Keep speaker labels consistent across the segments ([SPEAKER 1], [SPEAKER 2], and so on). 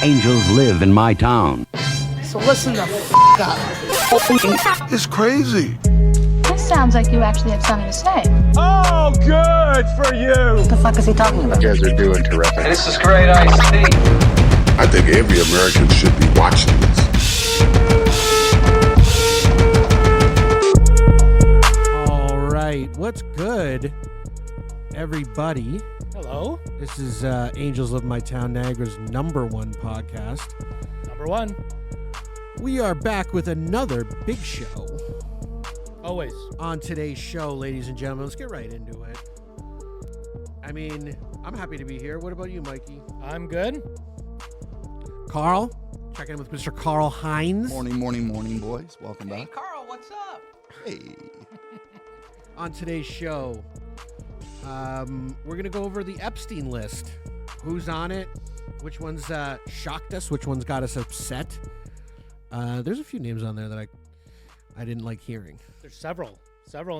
[SPEAKER 1] Angels live in my town.
[SPEAKER 2] So listen the f*** up.
[SPEAKER 3] It's crazy.
[SPEAKER 4] This sounds like you actually have something to say.
[SPEAKER 5] Oh, good for you.
[SPEAKER 4] What the fuck is he talking about?
[SPEAKER 6] You guys are doing terrific.
[SPEAKER 7] This is great iced tea.
[SPEAKER 3] I think every American should be watching this.
[SPEAKER 8] All right, what's good, everybody?
[SPEAKER 5] Hello.
[SPEAKER 8] This is Angels Live in My Town, Niagara's #1 podcast.
[SPEAKER 5] Number one.
[SPEAKER 8] We are back with another big show.
[SPEAKER 5] Always.
[SPEAKER 8] On today's show, ladies and gentlemen, let's get right into it. I mean, I'm happy to be here. What about you, Mikey?
[SPEAKER 5] I'm good.
[SPEAKER 8] Carl, checking in with Mr. Carl Hines.
[SPEAKER 6] Morning, boys. Welcome back.
[SPEAKER 2] Hey, Carl, what's up?
[SPEAKER 6] Hey.
[SPEAKER 8] On today's show, we're going to go over the Epstein List. Who's on it? Which ones shocked us? Which ones got us upset? There's a few names on there that I didn't like hearing.
[SPEAKER 5] There's several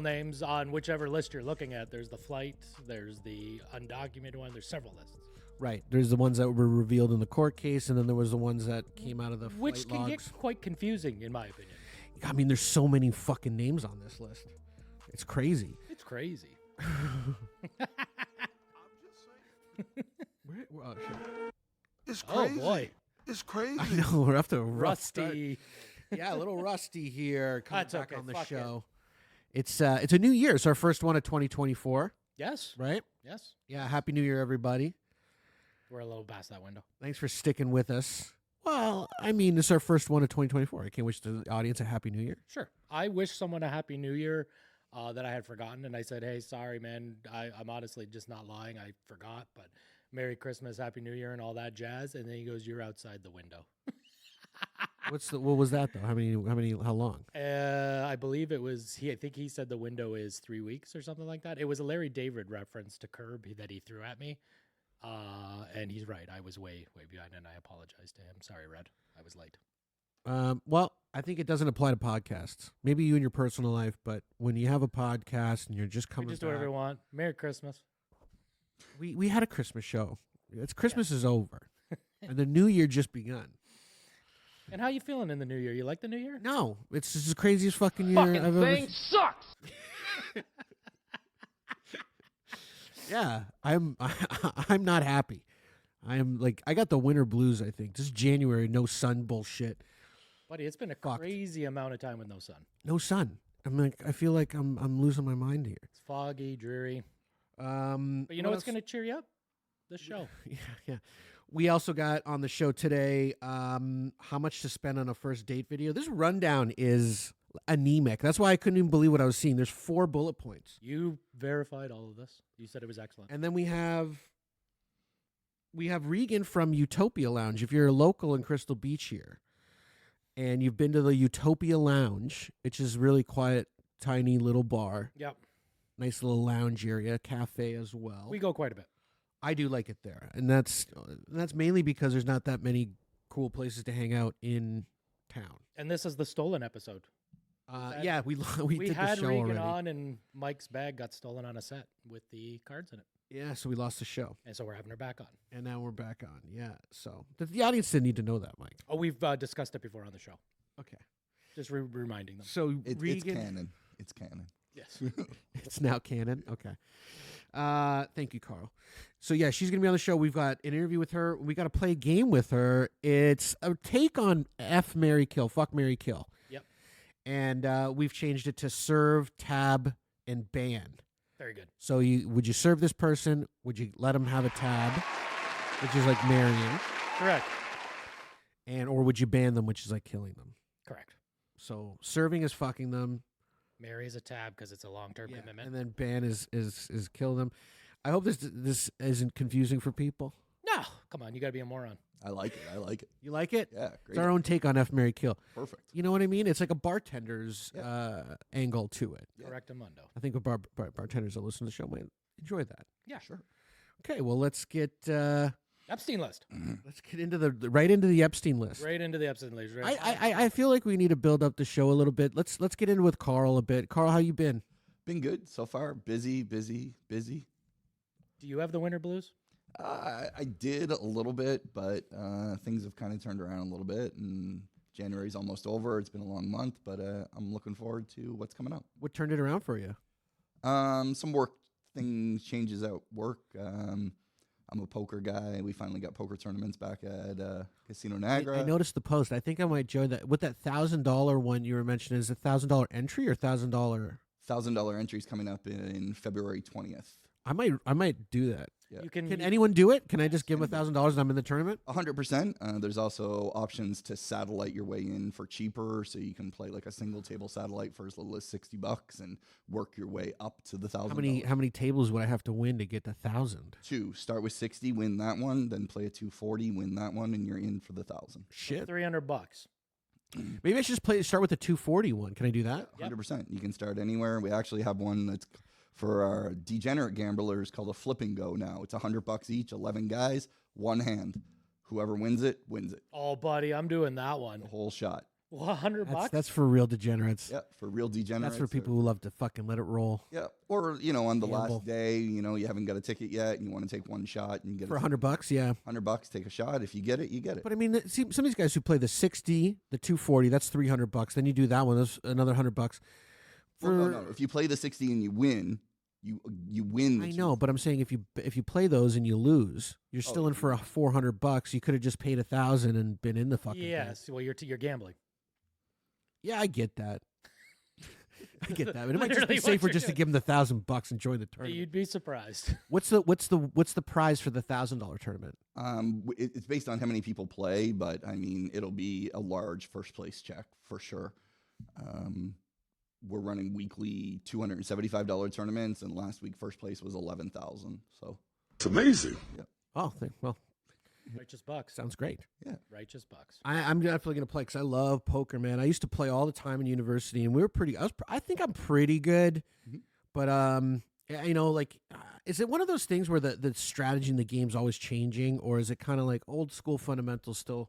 [SPEAKER 5] names on whichever list you're looking at. There's the flight. There's the undocumented one. There's several lists.
[SPEAKER 8] Right. There's the ones that were revealed in the court case, and then there was the ones that came out of the
[SPEAKER 5] Which
[SPEAKER 8] flight
[SPEAKER 5] can
[SPEAKER 8] logs.
[SPEAKER 5] get quite confusing, in my opinion.
[SPEAKER 8] I mean, there's so many fucking names on this list. It's crazy.
[SPEAKER 5] It's crazy.
[SPEAKER 8] Oh, shit.
[SPEAKER 3] It's crazy.
[SPEAKER 5] Oh, boy.
[SPEAKER 3] It's crazy.
[SPEAKER 8] I know, we're off to a rough start.
[SPEAKER 5] Rusty.
[SPEAKER 8] Yeah, a little rusty here coming
[SPEAKER 5] That's
[SPEAKER 8] back
[SPEAKER 5] okay,
[SPEAKER 8] on the
[SPEAKER 5] fuck
[SPEAKER 8] show. It's a new year. It's our first one of 2024,
[SPEAKER 5] Yes.
[SPEAKER 8] right?
[SPEAKER 5] Yes.
[SPEAKER 8] Yeah, Happy New Year, everybody.
[SPEAKER 5] We're a little past that window.
[SPEAKER 8] Thanks for sticking with us. Well, I mean, it's our first one of 2024. I can't wish the audience a Happy New Year.
[SPEAKER 5] Sure. I wish someone a Happy New Year that I had forgotten, and I said, hey, sorry, man. I'm honestly just not lying. I forgot, but Merry Christmas, Happy New Year, and all that jazz. And then he goes, you're outside the window.
[SPEAKER 8] What was that, though? How long?
[SPEAKER 5] I believe it was, I think he said the window is 3 weeks or something like that. It was a Larry David reference to Curb that he threw at me. And he's right. I was way behind, and I apologize to him. Sorry, Red. I was late.
[SPEAKER 8] Well, I think it doesn't apply to podcasts. Maybe you in your personal life, but when you have a podcast and you're just coming
[SPEAKER 5] We just do
[SPEAKER 8] back,
[SPEAKER 5] whatever we want. Merry Christmas.
[SPEAKER 8] we had a Christmas show. Christmas is over, and the New Year just begun.
[SPEAKER 5] And how you feeling in the new year? You like the new year?
[SPEAKER 8] No, it's just the craziest fucking year
[SPEAKER 7] Fucking
[SPEAKER 8] I've
[SPEAKER 7] thing
[SPEAKER 8] ever.
[SPEAKER 7] sucks.
[SPEAKER 8] Yeah, I'm not happy. I am I got the winter blues. I think this January, no sun bullshit.
[SPEAKER 5] Buddy, it's been a
[SPEAKER 8] Fucked.
[SPEAKER 5] crazy amount of time with no sun.
[SPEAKER 8] No sun. I feel like I'm losing my mind here.
[SPEAKER 5] It's foggy, dreary.
[SPEAKER 8] But
[SPEAKER 5] But you know what's going to cheer you up? This show.
[SPEAKER 8] Yeah. We also got on the show today how much to spend on a first date video. This rundown is anemic. That's why I couldn't even believe what I was seeing. There's 4 bullet points.
[SPEAKER 5] You verified all of this. You said it was excellent.
[SPEAKER 8] And then we have Regan from Utopia Lounge. If you're a local in Crystal Beach here and you've been to the Utopia Lounge, which is really quiet, tiny little bar.
[SPEAKER 5] Yep.
[SPEAKER 8] Nice little lounge area, cafe as well.
[SPEAKER 5] We go quite a bit.
[SPEAKER 8] I do like it there, and that's mainly because there's not that many cool places to hang out in town.
[SPEAKER 5] And this is the stolen episode.
[SPEAKER 8] Yeah, we did
[SPEAKER 5] had
[SPEAKER 8] the show
[SPEAKER 5] Regan
[SPEAKER 8] already.
[SPEAKER 5] on, and Mike's bag got stolen on a set with the cards in it.
[SPEAKER 8] Yeah, so we lost the show,
[SPEAKER 5] And so we're having her back on.
[SPEAKER 8] and now we're back on. Yeah, so the audience didn't need to know that, Mike.
[SPEAKER 5] Oh, we've discussed it before on the show.
[SPEAKER 8] Okay,
[SPEAKER 5] Just reminding them.
[SPEAKER 8] so
[SPEAKER 6] It's
[SPEAKER 8] Regan,
[SPEAKER 6] canon. It's canon.
[SPEAKER 5] Yes.
[SPEAKER 8] it's now canon. Okay, thank you, Carl. So yeah, she's gonna be on the show. We've got an interview with her. We got to play a game with her. It's a take on F, Marry, Kill, fuck, Marry, Kill.
[SPEAKER 5] Yep.
[SPEAKER 8] And we've changed it to serve, tab, and ban.
[SPEAKER 5] Very good.
[SPEAKER 8] So would you serve this person? Would you let them have a tab, which is like marrying,
[SPEAKER 5] Correct.
[SPEAKER 8] or would you ban them, which is like killing them?
[SPEAKER 5] Correct.
[SPEAKER 8] So serving is fucking them,
[SPEAKER 5] Mary is a tab because it's a long-term commitment.
[SPEAKER 8] and then ban is kill them. I hope this isn't confusing for people.
[SPEAKER 5] No, come on. You got to be a moron.
[SPEAKER 6] I like it.
[SPEAKER 8] You like it?
[SPEAKER 6] Yeah,
[SPEAKER 8] It's
[SPEAKER 6] great.
[SPEAKER 8] our own take on F, Marry, Kill.
[SPEAKER 6] Perfect.
[SPEAKER 8] You know what I mean? It's like a bartender's angle to it.
[SPEAKER 6] Yeah.
[SPEAKER 5] Correctamundo.
[SPEAKER 8] I think bartenders that listen to the show might enjoy that.
[SPEAKER 5] Yeah.
[SPEAKER 6] Sure.
[SPEAKER 8] Okay, well let's get
[SPEAKER 5] Epstein List.
[SPEAKER 8] into right into the Epstein List.
[SPEAKER 5] Right into the Epstein List. Right.
[SPEAKER 8] I feel like we need to build up the show a little bit. Let's get in with Carl a bit. Carl, how you been?
[SPEAKER 6] Been good so far. Busy.
[SPEAKER 5] Do you have the winter blues?
[SPEAKER 6] I did a little bit, but things have kind of turned around a little bit, and January's almost over. It's been a long month, but I'm looking forward to what's coming up.
[SPEAKER 8] What turned it around for you?
[SPEAKER 6] Some work changes at work. I'm a poker guy. We finally got poker tournaments back at Casino Niagara.
[SPEAKER 8] I noticed the post. I think I might join that. With that $1,000 one you were mentioning, is it $1,000 entry or $1,000?
[SPEAKER 6] $1,000 entries coming up in February 20th.
[SPEAKER 8] I might do that.
[SPEAKER 6] Yeah.
[SPEAKER 8] Can anyone do it? Can I just give them $1,000 and I'm in the tournament?
[SPEAKER 6] 100%. There's also options to satellite your way in for cheaper, so you can play like a single table satellite for as little as $60 and work your way up to the $1,000.
[SPEAKER 8] How many tables would I have to win to get to 1,000?
[SPEAKER 6] 2. Start with 60, win that one, then play a 240, win that one, and you're in for the 1,000.
[SPEAKER 8] Shit.
[SPEAKER 5] $300.
[SPEAKER 8] Maybe I should just start with the 240 one. Can I do that?
[SPEAKER 6] 100%. You can start anywhere. We actually have one that's for our degenerate gamblers called a flip and go now. It's $100 each, 11 guys, one hand. Whoever wins it, wins it.
[SPEAKER 5] Oh, buddy, I'm doing that one.
[SPEAKER 6] The whole shot.
[SPEAKER 5] Well, $100.
[SPEAKER 8] That's for real degenerates.
[SPEAKER 6] Yeah, for real degenerates.
[SPEAKER 8] That's for people who love to fucking let it roll.
[SPEAKER 6] Yeah, or, on the
[SPEAKER 8] Gamble.
[SPEAKER 6] last day, you haven't got a ticket yet and you want to take one shot and you get
[SPEAKER 8] For $100, yeah.
[SPEAKER 6] $100, take a shot. If you get it, you get it.
[SPEAKER 8] But I mean, see, some of these guys who play the 60, the 240, that's $300. Then you do that one, that's another $100.
[SPEAKER 6] No. If you play the 60 and you win, you win.
[SPEAKER 8] I know, but I'm saying if you play those and you lose, you're still in for a $400. You could have just paid $1,000 and been in the fucking thing.
[SPEAKER 5] Yes, well, you're gambling.
[SPEAKER 8] Yeah, I get that. I get that. But it might just
[SPEAKER 5] Literally
[SPEAKER 8] be
[SPEAKER 5] what
[SPEAKER 8] safer
[SPEAKER 5] you're
[SPEAKER 8] just to
[SPEAKER 5] doing.
[SPEAKER 8] give them the $1,000 and join the tournament.
[SPEAKER 5] You'd be surprised.
[SPEAKER 8] What's the prize for the $1,000 tournament?
[SPEAKER 6] It's based on how many people play, but I mean, it'll be a large first place check for sure. We're running weekly $275 tournaments, and last week first place was $11,000. So
[SPEAKER 3] It's amazing.
[SPEAKER 8] Oh, well,
[SPEAKER 5] Righteous bucks.
[SPEAKER 8] sounds great.
[SPEAKER 6] yeah,
[SPEAKER 5] Righteous bucks.
[SPEAKER 8] I'm definitely gonna play because I love poker, man. I used to play all the time in university, and we were pretty. I think I'm pretty good, but is it one of those things where the strategy in the game's always changing, or is it kind of like old school fundamentals still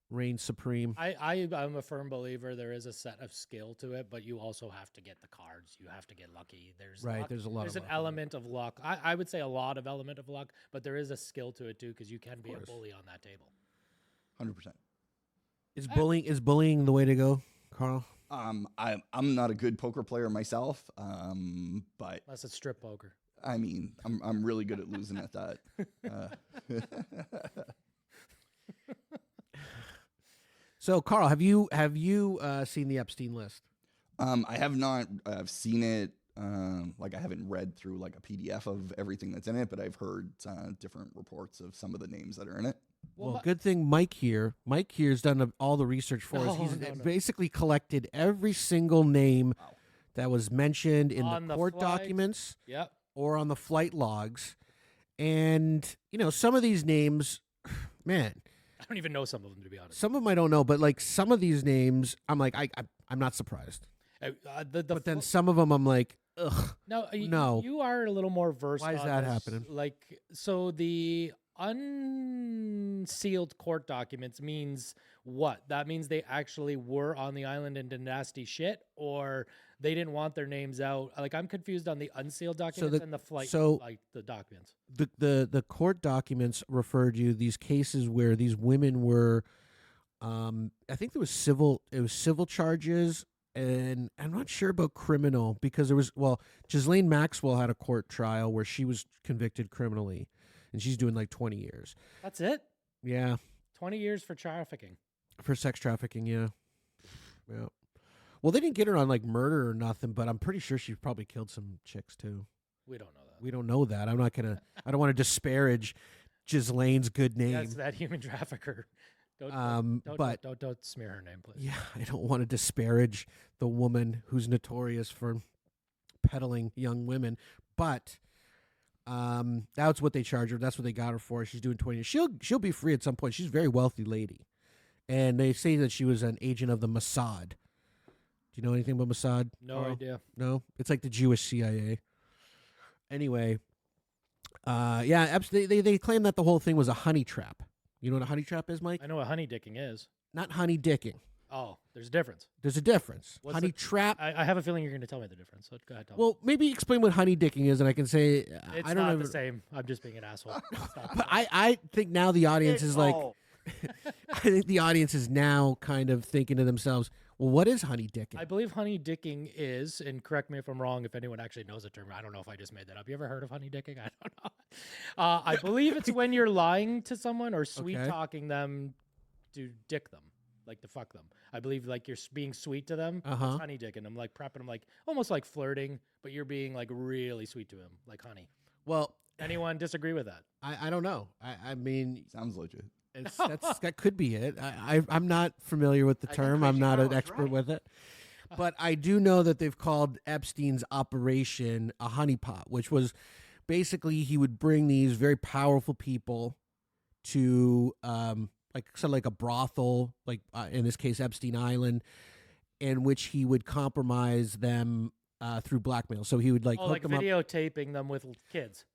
[SPEAKER 8] reign supreme?
[SPEAKER 5] I'm a firm believer there is a set of skill to it, but you also have to get the cards. You have to get lucky. There's
[SPEAKER 8] Right,
[SPEAKER 5] luck.
[SPEAKER 8] there's a lot
[SPEAKER 5] There's
[SPEAKER 8] of
[SPEAKER 5] an
[SPEAKER 8] luck in it.
[SPEAKER 5] element of luck. I would say a lot of element of luck, but there is a skill to it too because you can be a bully on that table.
[SPEAKER 6] 100%.
[SPEAKER 8] Is bullying the way to go, Carl?
[SPEAKER 6] I'm not a good poker player myself, but
[SPEAKER 5] Unless it's strip poker.
[SPEAKER 6] I mean, I'm really good at losing at that.
[SPEAKER 8] So, Carl, have you seen the Epstein List?
[SPEAKER 6] I have not. I've seen it. I haven't read through like a PDF of everything that's in it, but I've heard different reports of some of the names that are in it.
[SPEAKER 8] Well, good thing Mike here's done all the research for us. He's basically collected every single name that was mentioned in
[SPEAKER 5] On
[SPEAKER 8] the
[SPEAKER 5] the
[SPEAKER 8] court
[SPEAKER 5] flight.
[SPEAKER 8] documents
[SPEAKER 5] Yep.
[SPEAKER 8] or on the flight logs. And, some of these names, man,
[SPEAKER 5] I don't even know some of them, to be honest.
[SPEAKER 8] some of them I don't know, but like some of these names, I'm like, I'm not surprised. But then some of them I'm like, ugh. No.
[SPEAKER 5] You are a little more versed.
[SPEAKER 8] Why is
[SPEAKER 5] on
[SPEAKER 8] that
[SPEAKER 5] this.
[SPEAKER 8] happening?
[SPEAKER 5] So the unsealed court documents means what? That means they actually were on the island and did nasty shit, or they didn't want their names out. I'm confused on the unsealed documents and the flight, the documents.
[SPEAKER 8] The court documents referred to these cases where these women were, I think it was civil charges. And I'm not sure about criminal because Ghislaine Maxwell had a court trial where she was convicted criminally and she's doing like 20 years.
[SPEAKER 5] That's it?
[SPEAKER 8] Yeah.
[SPEAKER 5] 20 years for trafficking.
[SPEAKER 8] For sex trafficking, yeah. Yeah. Well, they didn't get her on like murder or nothing, but I'm pretty sure she probably killed some chicks too.
[SPEAKER 5] We don't know that.
[SPEAKER 8] We don't know that. I don't want to disparage Ghislaine's good name.
[SPEAKER 5] That's that human trafficker. Don't smear her name, please.
[SPEAKER 8] Yeah, I don't want to disparage the woman who's notorious for peddling young women, but that's what they charge her. That's what they got her for. She's doing 20 years. She'll be free at some point. She's a very wealthy lady, and they say that she was an agent of the Mossad. Do you know anything about Mossad?
[SPEAKER 5] No idea.
[SPEAKER 8] No, it's like the Jewish CIA. Anyway, they claim that the whole thing was a honey trap. You know what a honey trap is, Mike?
[SPEAKER 5] I know what honey dicking is.
[SPEAKER 8] Not honey dicking.
[SPEAKER 5] Oh, there's a difference.
[SPEAKER 8] There's a difference.
[SPEAKER 5] What's
[SPEAKER 8] Honey
[SPEAKER 5] the-
[SPEAKER 8] trap.
[SPEAKER 5] I have a feeling you're going to tell me the difference. So go ahead. Tell me.
[SPEAKER 8] Well, maybe explain what honey dicking is, and I can say
[SPEAKER 5] It's
[SPEAKER 8] I don't
[SPEAKER 5] not
[SPEAKER 8] know.
[SPEAKER 5] the same. I'm just being an asshole. Stop.
[SPEAKER 8] But I think now the audience is like, I think the audience is now kind of thinking to themselves, well, what is honey dicking?
[SPEAKER 5] I believe honey dicking is, and correct me if I'm wrong, if anyone actually knows the term. I don't know if I just made that up. You ever heard of honey dicking? I don't know. I believe it's when you're lying to someone or sweet talking them to dick them, like to fuck them. I believe like you're being sweet to them. It's honey dicking them, like prepping them, like almost like flirting, but you're being like really sweet to him, like honey.
[SPEAKER 8] Well,
[SPEAKER 5] Anyone disagree with that?
[SPEAKER 8] I don't know. I mean,
[SPEAKER 6] Sounds legit.
[SPEAKER 8] that could be it. I'm not familiar with the term. I'm not an expert with it. But I do know that they've called Epstein's operation a honeypot, which was basically he would bring these very powerful people to like a brothel, like in this case Epstein Island, in which he would compromise them through blackmail. So he would hook
[SPEAKER 5] like
[SPEAKER 8] them up,
[SPEAKER 5] videotaping them with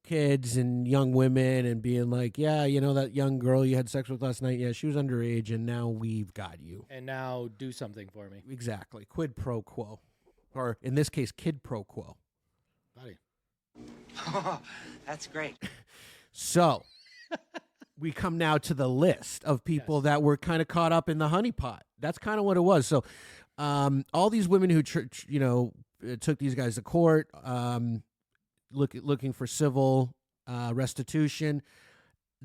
[SPEAKER 8] kids and young women, and being like, yeah, you know that young girl you had sex with last night, yeah, she was underage, and now we've got you.
[SPEAKER 5] and now do something for me,
[SPEAKER 8] Exactly. Quid pro quo. Or in this case, kid pro quo.
[SPEAKER 5] buddy.
[SPEAKER 2] That's great.
[SPEAKER 8] So we come now to the list of people that were kind of caught up in the honeypot. That's kind of what it was. So all these women who took these guys to court, looking for civil restitution,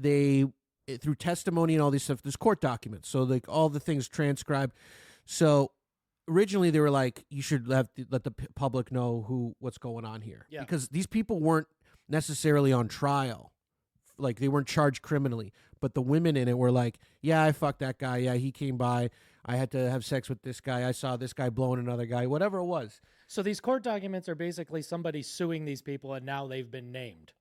[SPEAKER 8] through testimony and all these stuff, there's court documents, so like all the things transcribed. So originally they were like, you should let the public know what's going on here, because these people weren't necessarily on trial, like they weren't charged criminally, but the women in it were like, yeah, I fucked that guy, yeah, he came by, I had to have sex with this guy, I saw this guy blowing another guy, whatever it was.
[SPEAKER 5] So these court documents are basically somebody suing these people, and now they've been named.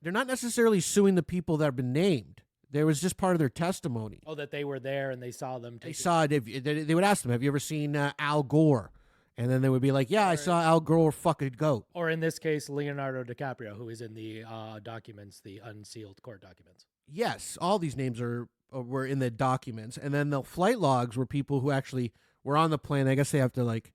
[SPEAKER 8] They're not necessarily suing the people that have been named. There was just part of their testimony.
[SPEAKER 5] Oh, that they were there and they saw them.
[SPEAKER 8] They saw it. They would ask them, have you ever seen Al Gore? And then they would be like, yeah, I saw Al Gore fuck a goat.
[SPEAKER 5] Or in this case, Leonardo DiCaprio, who is in the documents, the unsealed court documents.
[SPEAKER 8] Yes, all these names were in the documents. And then the flight logs were people who actually were on the plane. I guess they have to like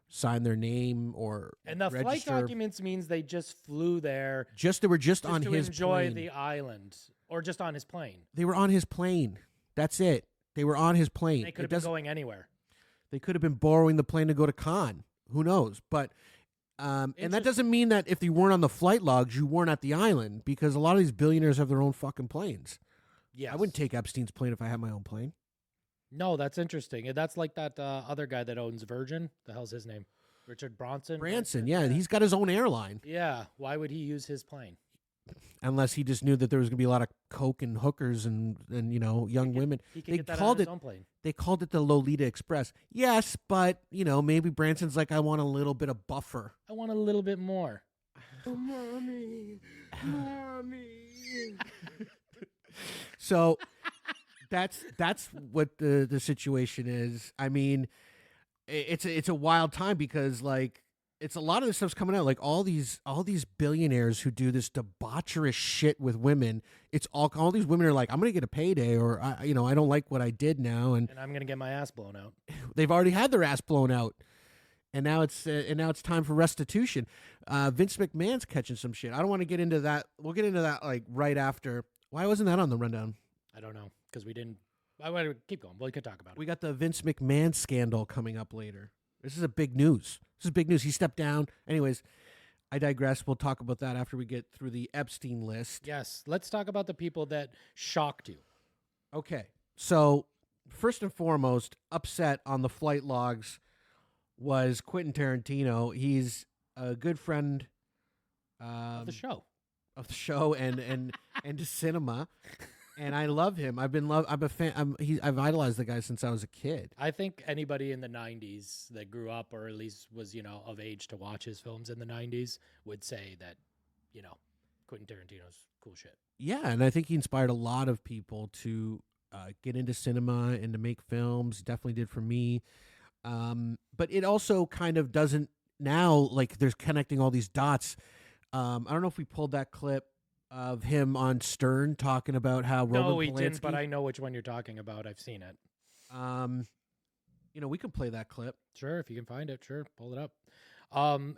[SPEAKER 8] sign their name or
[SPEAKER 5] And the flight
[SPEAKER 8] register.
[SPEAKER 5] documents means they just flew there
[SPEAKER 8] They were just on
[SPEAKER 5] to
[SPEAKER 8] his
[SPEAKER 5] enjoy
[SPEAKER 8] plane.
[SPEAKER 5] the island, or just on his plane.
[SPEAKER 8] They were on his plane. That's it. They were on his plane.
[SPEAKER 5] They could have been going anywhere.
[SPEAKER 8] They could have been borrowing the plane to go to Cannes. Who knows? But and that doesn't mean that if you weren't on the flight logs, you weren't at the island, because a lot of these billionaires have their own fucking planes.
[SPEAKER 5] Yes.
[SPEAKER 8] I wouldn't take Epstein's plane if I had my own plane.
[SPEAKER 5] No, that's interesting. And that's like that other guy that owns Virgin. The hell's his name? Richard Branson?
[SPEAKER 8] Branson, yeah, he's got his own airline.
[SPEAKER 5] Yeah. Why would he use his plane?
[SPEAKER 8] Unless he just knew that there was going to be a lot of coke and hookers and young women.
[SPEAKER 5] He could get that on his own plane.
[SPEAKER 8] They called it the Lolita Express. Yes, but maybe Branson's like, I want a little bit of buffer.
[SPEAKER 5] I want a little bit more.
[SPEAKER 8] Oh, mommy. So that's what the situation is. I mean, it's a wild time, because like it's a lot of this stuff's coming out. Like all these billionaires who do this debaucherous shit with women. It's all these women are like, I'm gonna get a payday, or I don't like what I did now, and
[SPEAKER 5] I'm gonna get my ass blown out.
[SPEAKER 8] they've already had their ass blown out, and now it's time for restitution. Vince McMahon's catching some shit. I don't want to get into that. We'll get into that like right after. Why wasn't that on the rundown?
[SPEAKER 5] I don't know, because we didn't. I want to keep going. We could talk about it.
[SPEAKER 8] We got the Vince McMahon scandal coming up later. This is a big news. This is big news. He stepped down. Anyways, I digress. We'll talk about that after we get through the Epstein list.
[SPEAKER 5] Yes, let's talk about the people that shocked you.
[SPEAKER 8] Okay. So, first and foremost, upset on the flight logs was Quentin Tarantino. He's a good friend
[SPEAKER 5] Of the show.
[SPEAKER 8] and to cinema. And I love him. I'm a fan. I've idolized the guy since I was a kid.
[SPEAKER 5] I think anybody in the 90s that grew up, or at least was, of age to watch his films in the 90s, would say that, Quentin Tarantino's cool shit.
[SPEAKER 8] Yeah, and I think he inspired a lot of people to get into cinema and to make films. Definitely did for me. But it also kind of doesn't now, like there's connecting all these dots. I don't know if we pulled that clip of him on Stern talking about how Roman
[SPEAKER 5] No, we
[SPEAKER 8] Polanski,
[SPEAKER 5] didn't, but I know which one you're talking about. I've seen it.
[SPEAKER 8] we can play that clip.
[SPEAKER 5] Sure, if you can find it, sure, pull it up.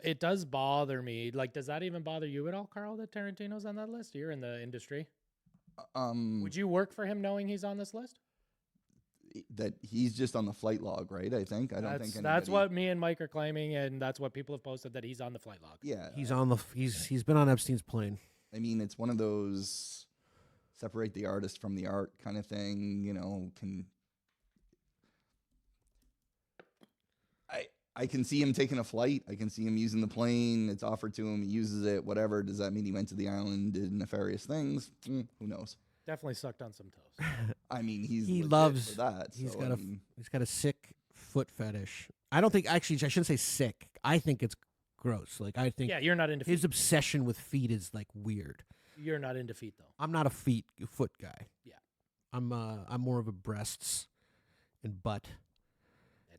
[SPEAKER 5] It does bother me. Like, does that even bother you at all, Carl, that Tarantino's on that list? You're in the industry. Would you work for him knowing he's on this list?
[SPEAKER 6] That he's just on the flight log, right? I think. I don't think
[SPEAKER 5] that's what me and Mike are claiming, and that's what people have posted, that he's on the flight log.
[SPEAKER 6] Yeah,
[SPEAKER 8] He's been on Epstein's plane.
[SPEAKER 6] I mean, it's one of those separate the artist from the art kind of thing. I can see him taking a flight. I can see him using the plane. It's offered to him. He uses it. Whatever. Does that mean he went to the island, did nefarious things? Who knows?
[SPEAKER 5] Definitely sucked on some toes.
[SPEAKER 6] I mean,
[SPEAKER 8] he
[SPEAKER 6] legit
[SPEAKER 8] loves
[SPEAKER 6] for that.
[SPEAKER 8] He's
[SPEAKER 6] so,
[SPEAKER 8] he's got a sick foot fetish. I don't think, actually, I shouldn't say sick. I think it's gross. Like, I think
[SPEAKER 5] you're not into
[SPEAKER 8] his
[SPEAKER 5] feet.
[SPEAKER 8] obsession with feet is like weird.
[SPEAKER 5] You're not into feet, though.
[SPEAKER 8] I'm not a foot guy.
[SPEAKER 5] Yeah.
[SPEAKER 8] I'm more of a breasts and butt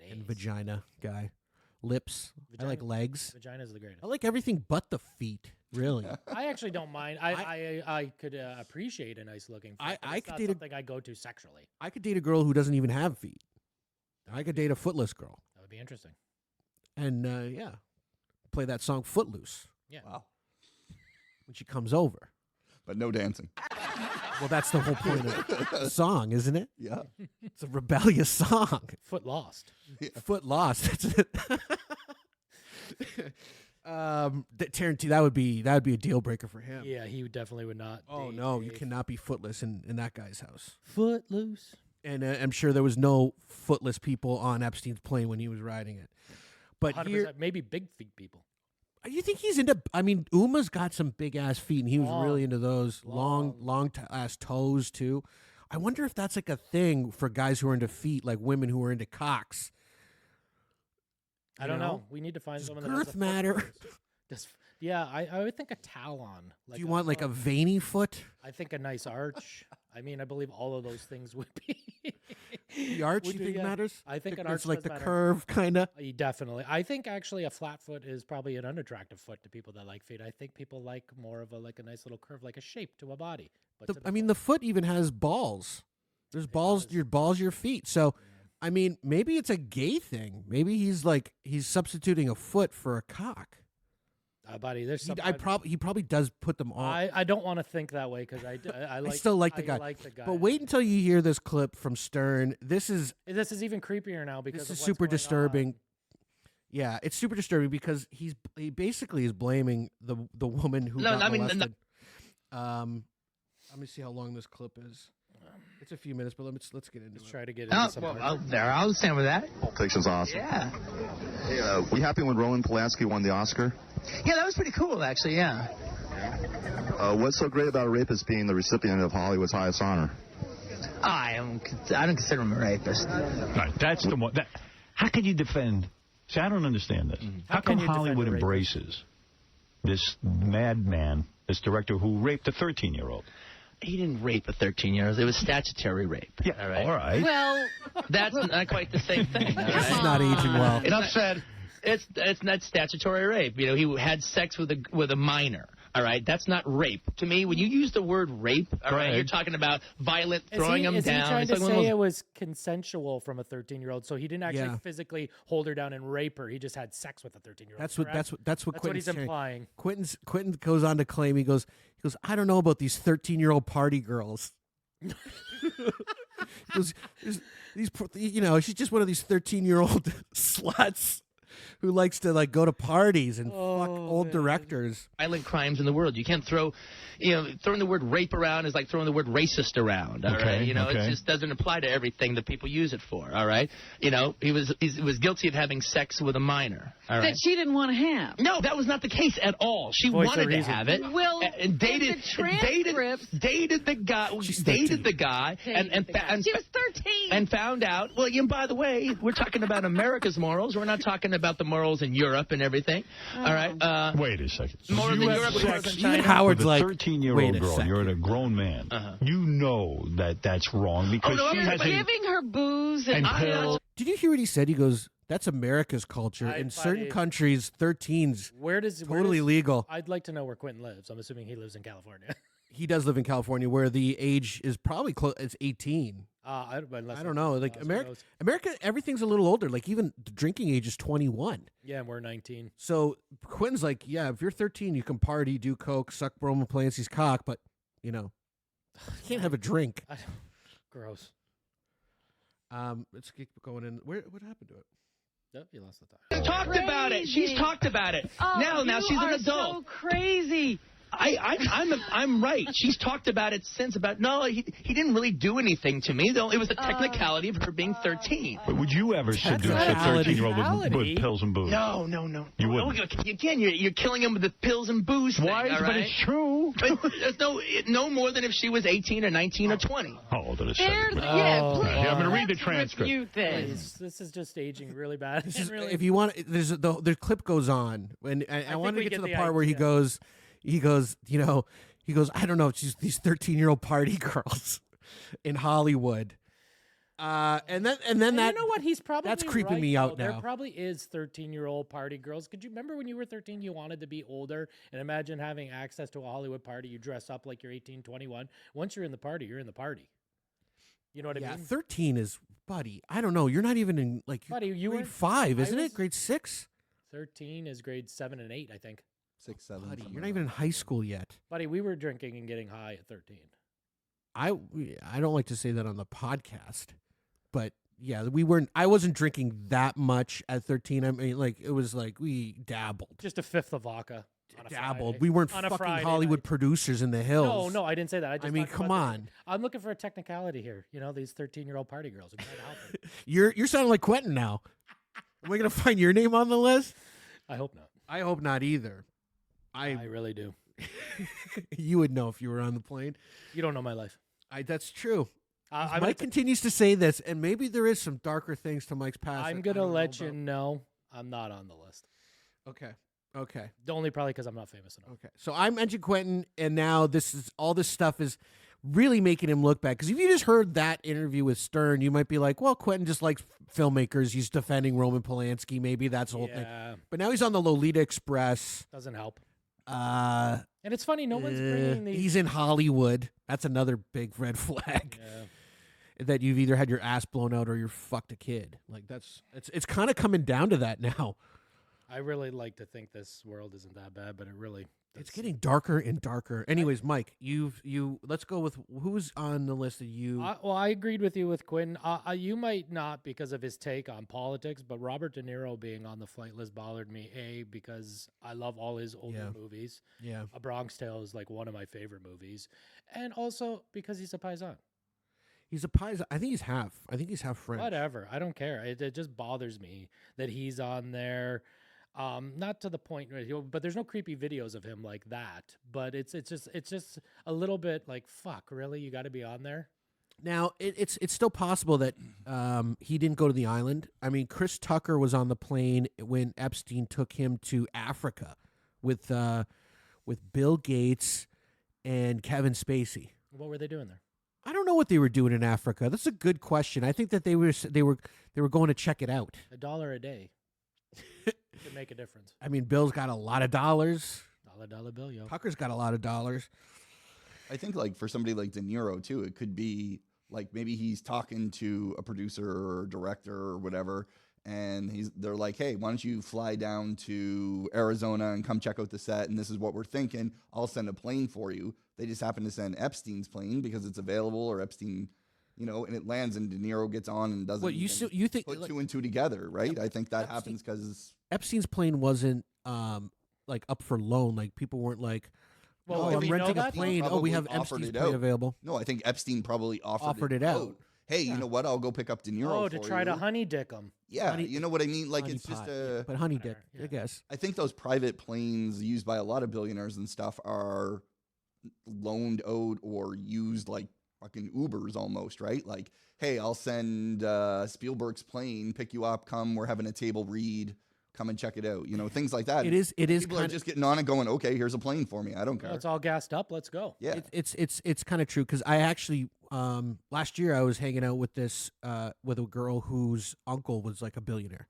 [SPEAKER 8] and vagina guy. Lips. I like legs.
[SPEAKER 5] Vagina's the greatest.
[SPEAKER 8] I like everything but the feet. Really.
[SPEAKER 5] I actually don't mind. I could appreciate a nice looking foot.
[SPEAKER 8] I could date
[SPEAKER 5] something I go to sexually.
[SPEAKER 8] I could date a girl who doesn't even have feet. I could date a footless girl.
[SPEAKER 5] That would be interesting.
[SPEAKER 8] And play that song Footloose.
[SPEAKER 5] Yeah.
[SPEAKER 6] Wow.
[SPEAKER 8] When she comes over.
[SPEAKER 6] But no dancing.
[SPEAKER 8] Well, that's the whole point of the song, isn't it?
[SPEAKER 6] Yeah.
[SPEAKER 8] It's a rebellious song.
[SPEAKER 5] Foot lost.
[SPEAKER 8] Yeah. Foot lost. That's it. Tarantino, that would be a deal breaker for him.
[SPEAKER 5] Yeah, he definitely would not.
[SPEAKER 8] Oh no, you cannot be footless in that guy's house.
[SPEAKER 5] Footloose.
[SPEAKER 8] And I'm sure there was no footless people on Epstein's plane when he was riding it. But
[SPEAKER 5] 100%,
[SPEAKER 8] here,
[SPEAKER 5] maybe big feet people.
[SPEAKER 8] You think he's into? I mean, Uma's got some big ass feet, and he was really into those long ass toes too. I wonder if that's like a thing for guys who are into feet, like women who are into cocks.
[SPEAKER 5] I don't know. We need to find someone that
[SPEAKER 8] girth matter.
[SPEAKER 5] I would think a talon. Like
[SPEAKER 8] Do you want like a veiny foot?
[SPEAKER 5] I think a nice arch. I mean, I believe all of those things would be.
[SPEAKER 8] The arch, you think matters?
[SPEAKER 5] I think an
[SPEAKER 8] it's
[SPEAKER 5] arch
[SPEAKER 8] like
[SPEAKER 5] does
[SPEAKER 8] the
[SPEAKER 5] matter.
[SPEAKER 8] curve, kind of.
[SPEAKER 5] Definitely. I think actually a flat foot is probably an unattractive foot to people that like feet. I think people like more of a nice little curve, like a shape to a body. But
[SPEAKER 8] the foot even has balls. There's balls. Your balls, your feet. So, I mean, maybe it's a gay thing. Maybe he's substituting a foot for a cock.
[SPEAKER 5] Buddy, there's some.
[SPEAKER 8] He probably does put them on.
[SPEAKER 5] I don't want to think that way because I like.
[SPEAKER 8] I still like the guy. But wait until you hear this clip from Stern. This is
[SPEAKER 5] even creepier now because
[SPEAKER 8] this is super disturbing. Yeah, it's super disturbing because he basically is blaming the woman who got molested. Let me see how long this clip is. It's a few minutes, but let's get into it.
[SPEAKER 5] Try to get into some.
[SPEAKER 7] I'll stand with that.
[SPEAKER 3] Fiction's awesome.
[SPEAKER 7] Yeah.
[SPEAKER 3] Hey, were you happy when Roman Polanski won the Oscar?
[SPEAKER 7] Yeah, that was pretty cool, actually. Yeah.
[SPEAKER 3] What's so great about a rapist being the recipient of Hollywood's highest honor?
[SPEAKER 7] I don't consider him a rapist.
[SPEAKER 9] Right, that's the one. How can you defend? See, I don't understand this. Mm-hmm. How come Hollywood embraces this madman, this director who raped a 13-year-old?
[SPEAKER 7] He didn't rape a 13-year-old. It was statutory rape.
[SPEAKER 9] Yeah, all right.
[SPEAKER 7] Well, that's not quite the same thing. All right?
[SPEAKER 8] It's not aging well.
[SPEAKER 7] Enough said. It's not statutory rape. You know, he had sex with a minor. All right, that's not rape. To me, when you use the word rape, all right, you're talking about violent throwing them down.
[SPEAKER 5] Is he trying to say it was consensual from a 13-year-old? So he didn't actually physically hold her down and rape her. He just had sex with a 13-year-old.
[SPEAKER 8] That's what
[SPEAKER 5] he's implying.
[SPEAKER 8] Quentin goes on to claim he goes, I don't know about these 13-year-old party girls. He goes, she's just one of these 13-year-old sluts who likes to go to parties and fuck old directors.
[SPEAKER 7] Violent crimes in the world. You can't throw, throwing the word rape around is like throwing the word racist around. All right, it just doesn't apply to everything that people use it for. All right, he was guilty of having sex with a minor. All right,
[SPEAKER 10] that she didn't want to have.
[SPEAKER 7] No, that was not the case at all. She wanted to have it.
[SPEAKER 10] Well,
[SPEAKER 7] and dated the guy. Dated the guy, and
[SPEAKER 10] she was 13
[SPEAKER 7] and found out. Well, by the way, we're talking about America's morals. We're not talking about the morals in Europe and everything. All right.
[SPEAKER 9] Wait a second.
[SPEAKER 7] Morals in Europe, morals in China.
[SPEAKER 8] Howard's
[SPEAKER 9] like, 13-year-old girl. You're a grown man. You know that's wrong because she has
[SPEAKER 10] giving her booze and
[SPEAKER 9] pills.
[SPEAKER 8] Did you hear what he said? He goes, "That's America's culture. In certain countries, 13's totally legal."
[SPEAKER 5] I'd like to know where Quentin lives. I'm assuming he lives in California.
[SPEAKER 8] He does live in California, where the age is probably close. It's 18.
[SPEAKER 5] I
[SPEAKER 8] don't know. Like America, everything's a little older. Like even the drinking age is 21.
[SPEAKER 5] Yeah, and we're 19.
[SPEAKER 8] So Quentin's like, yeah, if you're 13, you can party, do coke, suck Roman Polanski's cock, but you you can't have a drink.
[SPEAKER 5] Gross.
[SPEAKER 8] Let's keep going in. What happened to it?
[SPEAKER 5] Yep, you lost the time.
[SPEAKER 7] She's talked about it. She's talked about it.
[SPEAKER 10] Oh,
[SPEAKER 7] now she's an adult.
[SPEAKER 10] So crazy.
[SPEAKER 7] I'm right. She's talked about it since. He didn't really do anything to me. Though it was a technicality of her being 13.
[SPEAKER 9] But would you ever seduce a 13-year-old with pills and booze?
[SPEAKER 7] No.
[SPEAKER 9] You wouldn't.
[SPEAKER 7] Again, you're killing him with the pills and booze thing.
[SPEAKER 9] Why?
[SPEAKER 7] All right?
[SPEAKER 9] But it's true.
[SPEAKER 7] But there's no more than if she was 18 or 19 or 20.
[SPEAKER 9] How old are
[SPEAKER 10] Yeah,
[SPEAKER 9] I'm going to read the transcript.
[SPEAKER 5] This is just aging really bad.
[SPEAKER 8] If you want, the clip goes on, and I wanted to get to the part where he goes, I don't know, it's just these 13-year-old party girls in Hollywood. And then that,
[SPEAKER 5] you know what? He's probably
[SPEAKER 8] that's creeping
[SPEAKER 5] right,
[SPEAKER 8] me out
[SPEAKER 5] though.
[SPEAKER 8] now.
[SPEAKER 5] There probably is 13-year-old party girls. Could you remember when you were 13, you wanted to be older, and imagine having access to a Hollywood party? You dress up like you're 18, 21. Once you're in the party, you're in the party. You know what I mean?
[SPEAKER 8] 13 is, buddy, I don't know. You're not even in,
[SPEAKER 5] buddy, you
[SPEAKER 8] grade
[SPEAKER 5] were
[SPEAKER 8] 5, isn't it? Grade 6?
[SPEAKER 5] 13 is grade 7 and 8, I think.
[SPEAKER 6] 6, 7.
[SPEAKER 8] Buddy, you're not even in high school yet.
[SPEAKER 5] Buddy, we were drinking and getting high at 13.
[SPEAKER 8] I don't like to say that on the podcast, but yeah, we weren't. I wasn't drinking that much at 13. I mean, it was like we dabbled.
[SPEAKER 5] Just a fifth of vodka.
[SPEAKER 8] Dabbled. We weren't fucking Hollywood producers in the hills.
[SPEAKER 5] No, I didn't say that. I
[SPEAKER 8] mean, come on.
[SPEAKER 5] I'm looking for a technicality here. These 13-year-old party girls. I'm trying to help them.
[SPEAKER 8] You're sounding like Quentin now. Am I gonna find your name on the list?
[SPEAKER 5] I hope not.
[SPEAKER 8] I hope not either.
[SPEAKER 5] I really do.
[SPEAKER 8] You would know if you were on the plane.
[SPEAKER 5] You don't know my life.
[SPEAKER 8] That's true.
[SPEAKER 5] Mike
[SPEAKER 8] continues to say this, and maybe there is some darker things to Mike's past.
[SPEAKER 5] I'm going to let you know I'm not on the list.
[SPEAKER 8] Okay.
[SPEAKER 5] Only probably because I'm not famous enough.
[SPEAKER 8] Okay. So I mentioned Quentin, and now all this stuff is really making him look bad. Because if you just heard that interview with Stern, you might be like, well, Quentin just likes filmmakers. He's defending Roman Polanski. Maybe that's the whole thing. But now he's on the Lolita Express.
[SPEAKER 5] Doesn't help. And it's funny, no one's bringing these.
[SPEAKER 8] He's in Hollywood. That's another big red flag.
[SPEAKER 5] Yeah.
[SPEAKER 8] That you've either had your ass blown out or you're fucked a kid. It's kind of coming down to that now.
[SPEAKER 5] I really like to think this world isn't that bad, but it's
[SPEAKER 8] getting darker and darker. Anyways, Mike, let's go with who's on the list of you.
[SPEAKER 5] Well, I agreed with you with Quinn. You might not because of his take on politics, but Robert De Niro being on the flight list bothered me. Because I love all his older movies.
[SPEAKER 8] Yeah,
[SPEAKER 5] A Bronx Tale is like one of my favorite movies, and also because he's a paisan.
[SPEAKER 8] He's a paisan. I think he's half. French.
[SPEAKER 5] Whatever. I don't care. It just bothers me that he's on there. Not to the point, but there's no creepy videos of him like that. But it's just a little bit like, fuck, really? You got to be on there?
[SPEAKER 8] Now it's still possible that he didn't go to the island. I mean, Chris Tucker was on the plane when Epstein took him to Africa with Bill Gates and Kevin Spacey.
[SPEAKER 5] What were they doing there?
[SPEAKER 8] I don't know what they were doing in Africa. That's a good question. I think that they were going to check it out.
[SPEAKER 5] $1 a day. Could make a difference.
[SPEAKER 8] I mean, Bill's got a lot of dollars.
[SPEAKER 5] Dollar bill, yo.
[SPEAKER 8] Tucker's got a lot of dollars.
[SPEAKER 6] I think for somebody like De Niro too, it could be maybe he's talking to a producer or director or whatever, and they're like, hey, why don't you fly down to Arizona and come check out the set, and this is what we're thinking. I'll send a plane for you. They just happen to send Epstein's plane because it's available, or Epstein, and it lands and De Niro gets on and doesn't.
[SPEAKER 8] What you think?
[SPEAKER 6] Put two and two together, right? I think that happens because
[SPEAKER 8] Epstein's plane wasn't up for loan. Like people weren't like,
[SPEAKER 5] well,
[SPEAKER 8] I'm renting a plane. Oh, we have Epstein's plane available.
[SPEAKER 6] No, I think Epstein probably offered
[SPEAKER 8] it out.
[SPEAKER 6] Hey, you know what? I'll go pick up De Niro.
[SPEAKER 5] Oh, to try to honey dick him.
[SPEAKER 6] Yeah, you know what I mean? It's just
[SPEAKER 8] but honey dick, I guess.
[SPEAKER 6] I think those private planes used by a lot of billionaires and stuff are loaned, owed, or used like fucking Ubers almost, right? Like, hey, I'll send Spielberg's plane, pick you up, come, we're having a table read, come and check it out. Things like that.
[SPEAKER 8] It is.
[SPEAKER 6] People are just getting on and going, okay, here's a plane for me. I don't care.
[SPEAKER 5] It's all gassed up. Let's go.
[SPEAKER 6] Yeah.
[SPEAKER 8] It's kind of true because I actually last year I was hanging out with with a girl whose uncle was like a billionaire,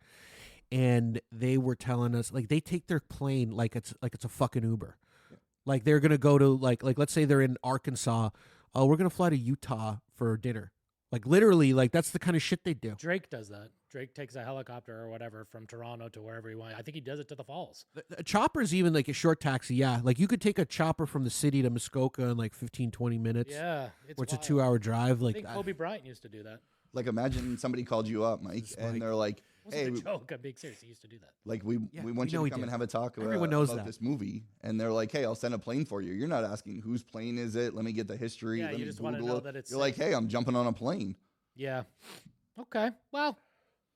[SPEAKER 8] and they were telling us they take their plane like it's a fucking Uber. Yeah. Like they're gonna go to like let's say they're in Arkansas. Oh, we're gonna fly to Utah for dinner. Like literally, like that's the kind of shit they do.
[SPEAKER 5] Drake does that. Drake takes a helicopter or whatever from Toronto to wherever he wants. I think he does it to the falls.
[SPEAKER 8] A chopper is even like a short taxi. Yeah, like you could take a chopper from the city to Muskoka in like 15, 20 minutes.
[SPEAKER 5] Yeah,
[SPEAKER 8] it's a 2-hour drive.
[SPEAKER 5] I
[SPEAKER 8] Like
[SPEAKER 5] think Kobe Bryant used to do that.
[SPEAKER 6] Like imagine somebody called you up, Mike, and they're like,
[SPEAKER 5] It
[SPEAKER 6] "Hey,
[SPEAKER 5] wasn't a joke. I'm being serious. He used to do that.
[SPEAKER 6] like we want you
[SPEAKER 8] know
[SPEAKER 6] to
[SPEAKER 8] he
[SPEAKER 6] come
[SPEAKER 8] did.
[SPEAKER 6] and have a talk
[SPEAKER 8] Everyone knows
[SPEAKER 6] about
[SPEAKER 8] that.
[SPEAKER 6] this movie," and they're like, "Hey, I'll send a plane for you." You're not asking whose plane is it. Let me get the history.
[SPEAKER 5] Yeah,
[SPEAKER 6] let
[SPEAKER 5] you
[SPEAKER 6] me
[SPEAKER 5] just wanna
[SPEAKER 6] Google
[SPEAKER 5] know
[SPEAKER 6] it.
[SPEAKER 5] that it's
[SPEAKER 6] You're like, "Hey, I'm jumping on a plane."
[SPEAKER 5] Yeah. Okay. Well,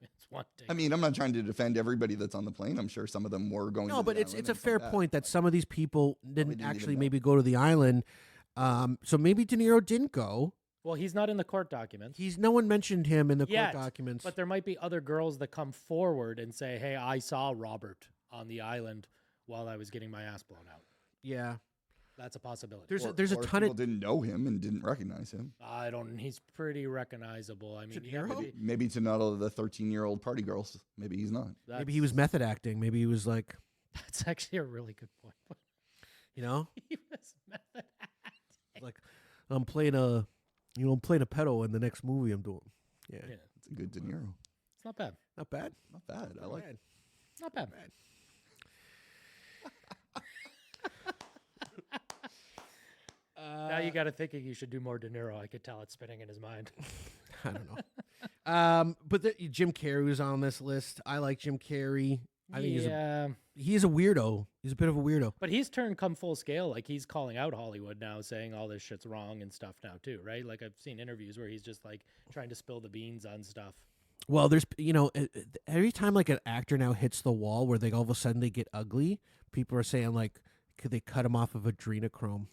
[SPEAKER 5] it's one thing.
[SPEAKER 6] I mean, I'm not trying to defend everybody that's on the plane. I'm sure some of them were going.
[SPEAKER 8] no,
[SPEAKER 6] to
[SPEAKER 8] but
[SPEAKER 6] the
[SPEAKER 8] it's
[SPEAKER 6] island
[SPEAKER 8] a
[SPEAKER 6] and
[SPEAKER 8] fair
[SPEAKER 6] stuff like
[SPEAKER 8] point that some of these people didn't
[SPEAKER 6] didn't even
[SPEAKER 8] actually
[SPEAKER 6] know.
[SPEAKER 8] maybe go to the island. So maybe De Niro didn't go.
[SPEAKER 5] Well, he's not in the court documents.
[SPEAKER 8] No one mentioned him in the
[SPEAKER 5] Yet,
[SPEAKER 8] court documents.
[SPEAKER 5] But there might be other girls that come forward and say, "Hey, I saw Robert on the island while I was getting my ass blown out."
[SPEAKER 8] yeah,
[SPEAKER 5] That's a possibility.
[SPEAKER 8] there's
[SPEAKER 6] Or
[SPEAKER 8] a ton
[SPEAKER 6] people
[SPEAKER 8] of
[SPEAKER 6] didn't know him and didn't recognize him.
[SPEAKER 5] I don't. He's pretty recognizable. I mean,
[SPEAKER 8] De
[SPEAKER 5] you have to
[SPEAKER 8] Niro?
[SPEAKER 5] be-
[SPEAKER 6] Maybe to not all of the 13-year-old party girls. Maybe he's not.
[SPEAKER 8] maybe he was method acting. Maybe he was like,
[SPEAKER 5] That's actually a really good point.
[SPEAKER 8] you know,
[SPEAKER 5] He was method acting.
[SPEAKER 8] like I'm playing a pedo in the next movie I'm doing. Yeah,
[SPEAKER 5] Yeah,
[SPEAKER 6] It's a good De Niro.
[SPEAKER 5] it's not bad.
[SPEAKER 8] not bad.
[SPEAKER 6] Not bad. I like it.
[SPEAKER 5] Not bad. Now you got to thinking you should do more De Niro. I could tell it's spinning in his mind.
[SPEAKER 8] I don't know. But Jim Carrey was on this list. I like Jim Carrey. I think he's a weirdo. He's a bit of a weirdo.
[SPEAKER 5] But he's turned come full scale. Like he's calling out Hollywood now, saying all this shit's wrong and stuff now too, right? Like I've seen interviews where he's just like trying to spill the beans on stuff.
[SPEAKER 8] Well, there's every time like an actor now hits the wall where they all of a sudden they get ugly, people are saying like, could they cut him off of adrenochrome?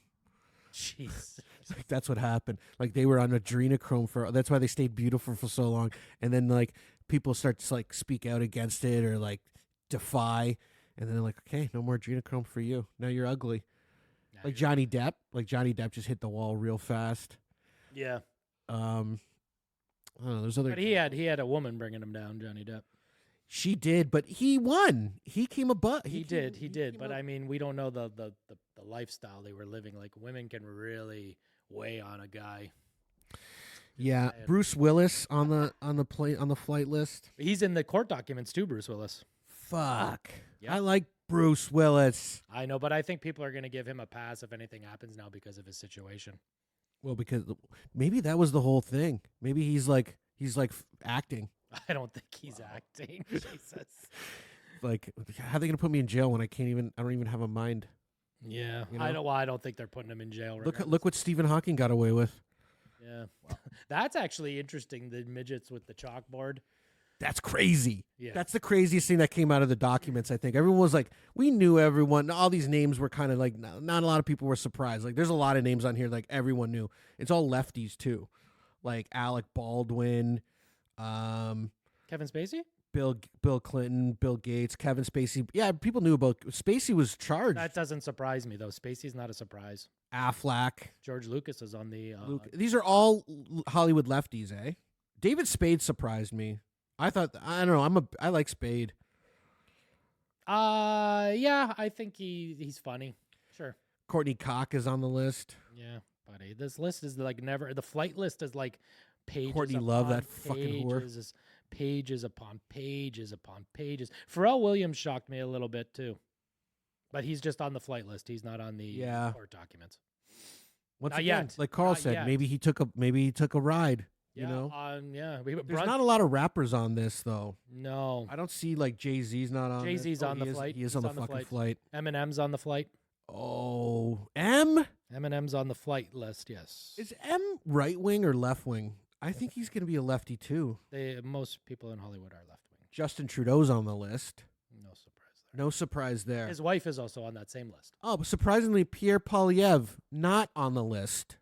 [SPEAKER 5] Jeez.
[SPEAKER 8] Like that's what happened. Like they were on adrenochrome that's why they stayed beautiful for so long. And then like people start to like speak out against it or like defy, and then they're like, okay, no more adrenochrome for you. Now you're ugly. Like Johnny Depp. Like Johnny Depp just hit the wall real fast.
[SPEAKER 5] Yeah.
[SPEAKER 8] I don't know. There's other.
[SPEAKER 5] But he had a woman bringing him down, Johnny Depp.
[SPEAKER 8] She did, but he won. He came above.
[SPEAKER 5] He did. But I mean, we don't know the lifestyle they were living. Like women can really weigh on a guy.
[SPEAKER 8] Yeah, Bruce Willis on the flight list.
[SPEAKER 5] He's in the court documents too, Bruce Willis.
[SPEAKER 8] Fuck.
[SPEAKER 5] Yep.
[SPEAKER 8] I like Bruce Willis.
[SPEAKER 5] I know, but I think people are going to give him a pass if anything happens now because of his situation.
[SPEAKER 8] Well, because maybe that was the whole thing. Maybe he's like acting.
[SPEAKER 5] I don't think he's acting. Jesus.
[SPEAKER 8] Like, how are they gonna put me in jail when I don't even have a mind?
[SPEAKER 5] Yeah,
[SPEAKER 8] You know?
[SPEAKER 5] I don't think they're putting him in jail.
[SPEAKER 8] Look what Stephen Hawking got away with.
[SPEAKER 5] Yeah, that's actually interesting. The midgets with the chalkboard.
[SPEAKER 8] That's crazy.
[SPEAKER 5] Yeah.
[SPEAKER 8] That's the craziest thing that came out of the documents, I think. Everyone was like, we knew everyone. All these names were kind of like, not a lot of people were surprised. Like, there's a lot of names on here like everyone knew. It's all lefties, too. Like Alec Baldwin,
[SPEAKER 5] Kevin Spacey?
[SPEAKER 8] Bill Clinton, Bill Gates, Kevin Spacey. Yeah, people knew about Spacey was charged.
[SPEAKER 5] That doesn't surprise me, though. Spacey's not a surprise.
[SPEAKER 8] Affleck.
[SPEAKER 5] George Lucas is on the...
[SPEAKER 8] These are all Hollywood lefties, eh? David Spade surprised me. I don't know. I like Spade.
[SPEAKER 5] Yeah, I think he's funny. Sure.
[SPEAKER 8] Courtney Cox is on the list.
[SPEAKER 5] Yeah, buddy. This list is like never... The flight list is like pages
[SPEAKER 8] Courtney
[SPEAKER 5] upon
[SPEAKER 8] Love, that fucking whore.
[SPEAKER 5] Pages upon pages upon pages. Pharrell Williams shocked me a little bit, too. But he's just on the flight list. He's not on the court documents.
[SPEAKER 8] Once
[SPEAKER 5] Not
[SPEAKER 8] again,
[SPEAKER 5] yet.
[SPEAKER 8] like Carl
[SPEAKER 5] Not
[SPEAKER 8] said,
[SPEAKER 5] yet.
[SPEAKER 8] maybe he took a ride.
[SPEAKER 5] Yeah,
[SPEAKER 8] You know,
[SPEAKER 5] There's
[SPEAKER 8] not a lot of rappers on this though.
[SPEAKER 5] No,
[SPEAKER 8] I don't see like Jay-Z's not on.
[SPEAKER 5] Jay-Z's
[SPEAKER 8] this.
[SPEAKER 5] on the flight.
[SPEAKER 8] He is on the fucking flight.
[SPEAKER 5] Eminem's on the flight.
[SPEAKER 8] Oh,
[SPEAKER 5] Eminem's on the flight list. Yes.
[SPEAKER 8] Is M right wing or left wing? I think he's going to be a lefty too.
[SPEAKER 5] Most people in Hollywood are left wing.
[SPEAKER 8] Justin Trudeau's on the list.
[SPEAKER 5] No surprise there.
[SPEAKER 8] No surprise there.
[SPEAKER 5] His wife is also on that same list.
[SPEAKER 8] Oh, but surprisingly, Pierre Poilievre not on the list.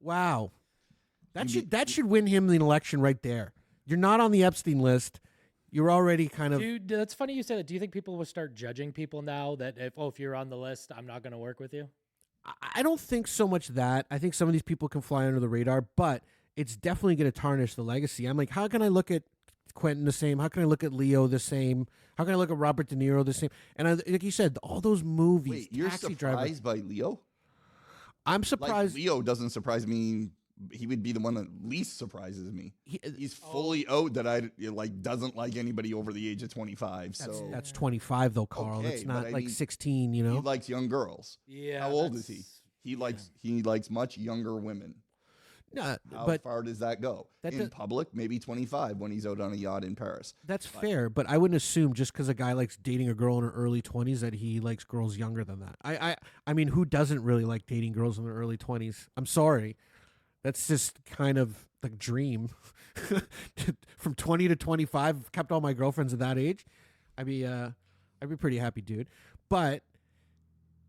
[SPEAKER 8] Wow, that should win him the election right there. You're not on the Epstein list. You're already kind of.
[SPEAKER 5] Dude, that's funny you say that. Do you think people will start judging people now that if you're on the list, I'm not going to work with you?
[SPEAKER 8] I don't think so much that. I think some of these people can fly under the radar, but it's definitely going to tarnish the legacy. I'm like, how can I look at Quentin the same? How can I look at Leo the same? How can I look at Robert De Niro the same? And like you said, all those movies.
[SPEAKER 6] Wait, you're
[SPEAKER 8] Taxi
[SPEAKER 6] surprised
[SPEAKER 8] Driver.
[SPEAKER 6] by Leo?
[SPEAKER 8] I'm surprised.
[SPEAKER 6] Like, Leo doesn't surprise me he would be the one that least surprises me. He's fully out that doesn't like anybody over the age of 25. So
[SPEAKER 8] That's 25 though, Carl.
[SPEAKER 6] Okay,
[SPEAKER 8] it's not
[SPEAKER 6] but I
[SPEAKER 8] like
[SPEAKER 6] mean,
[SPEAKER 8] 16. You know,
[SPEAKER 6] he likes young girls.
[SPEAKER 5] Yeah.
[SPEAKER 6] How old is he? He likes much younger women.
[SPEAKER 8] No,
[SPEAKER 6] How far does that go?
[SPEAKER 8] That
[SPEAKER 6] in public, maybe 25 when he's out on a yacht in Paris.
[SPEAKER 8] That's fair, but I wouldn't assume just because a guy likes dating a girl in her early 20s that he likes girls younger than that. I mean, who doesn't really like dating girls in their early 20s? I'm sorry. That's just kind of the dream. From 20 to 25, I've kept all my girlfriends at that age. I'd be pretty happy, dude. But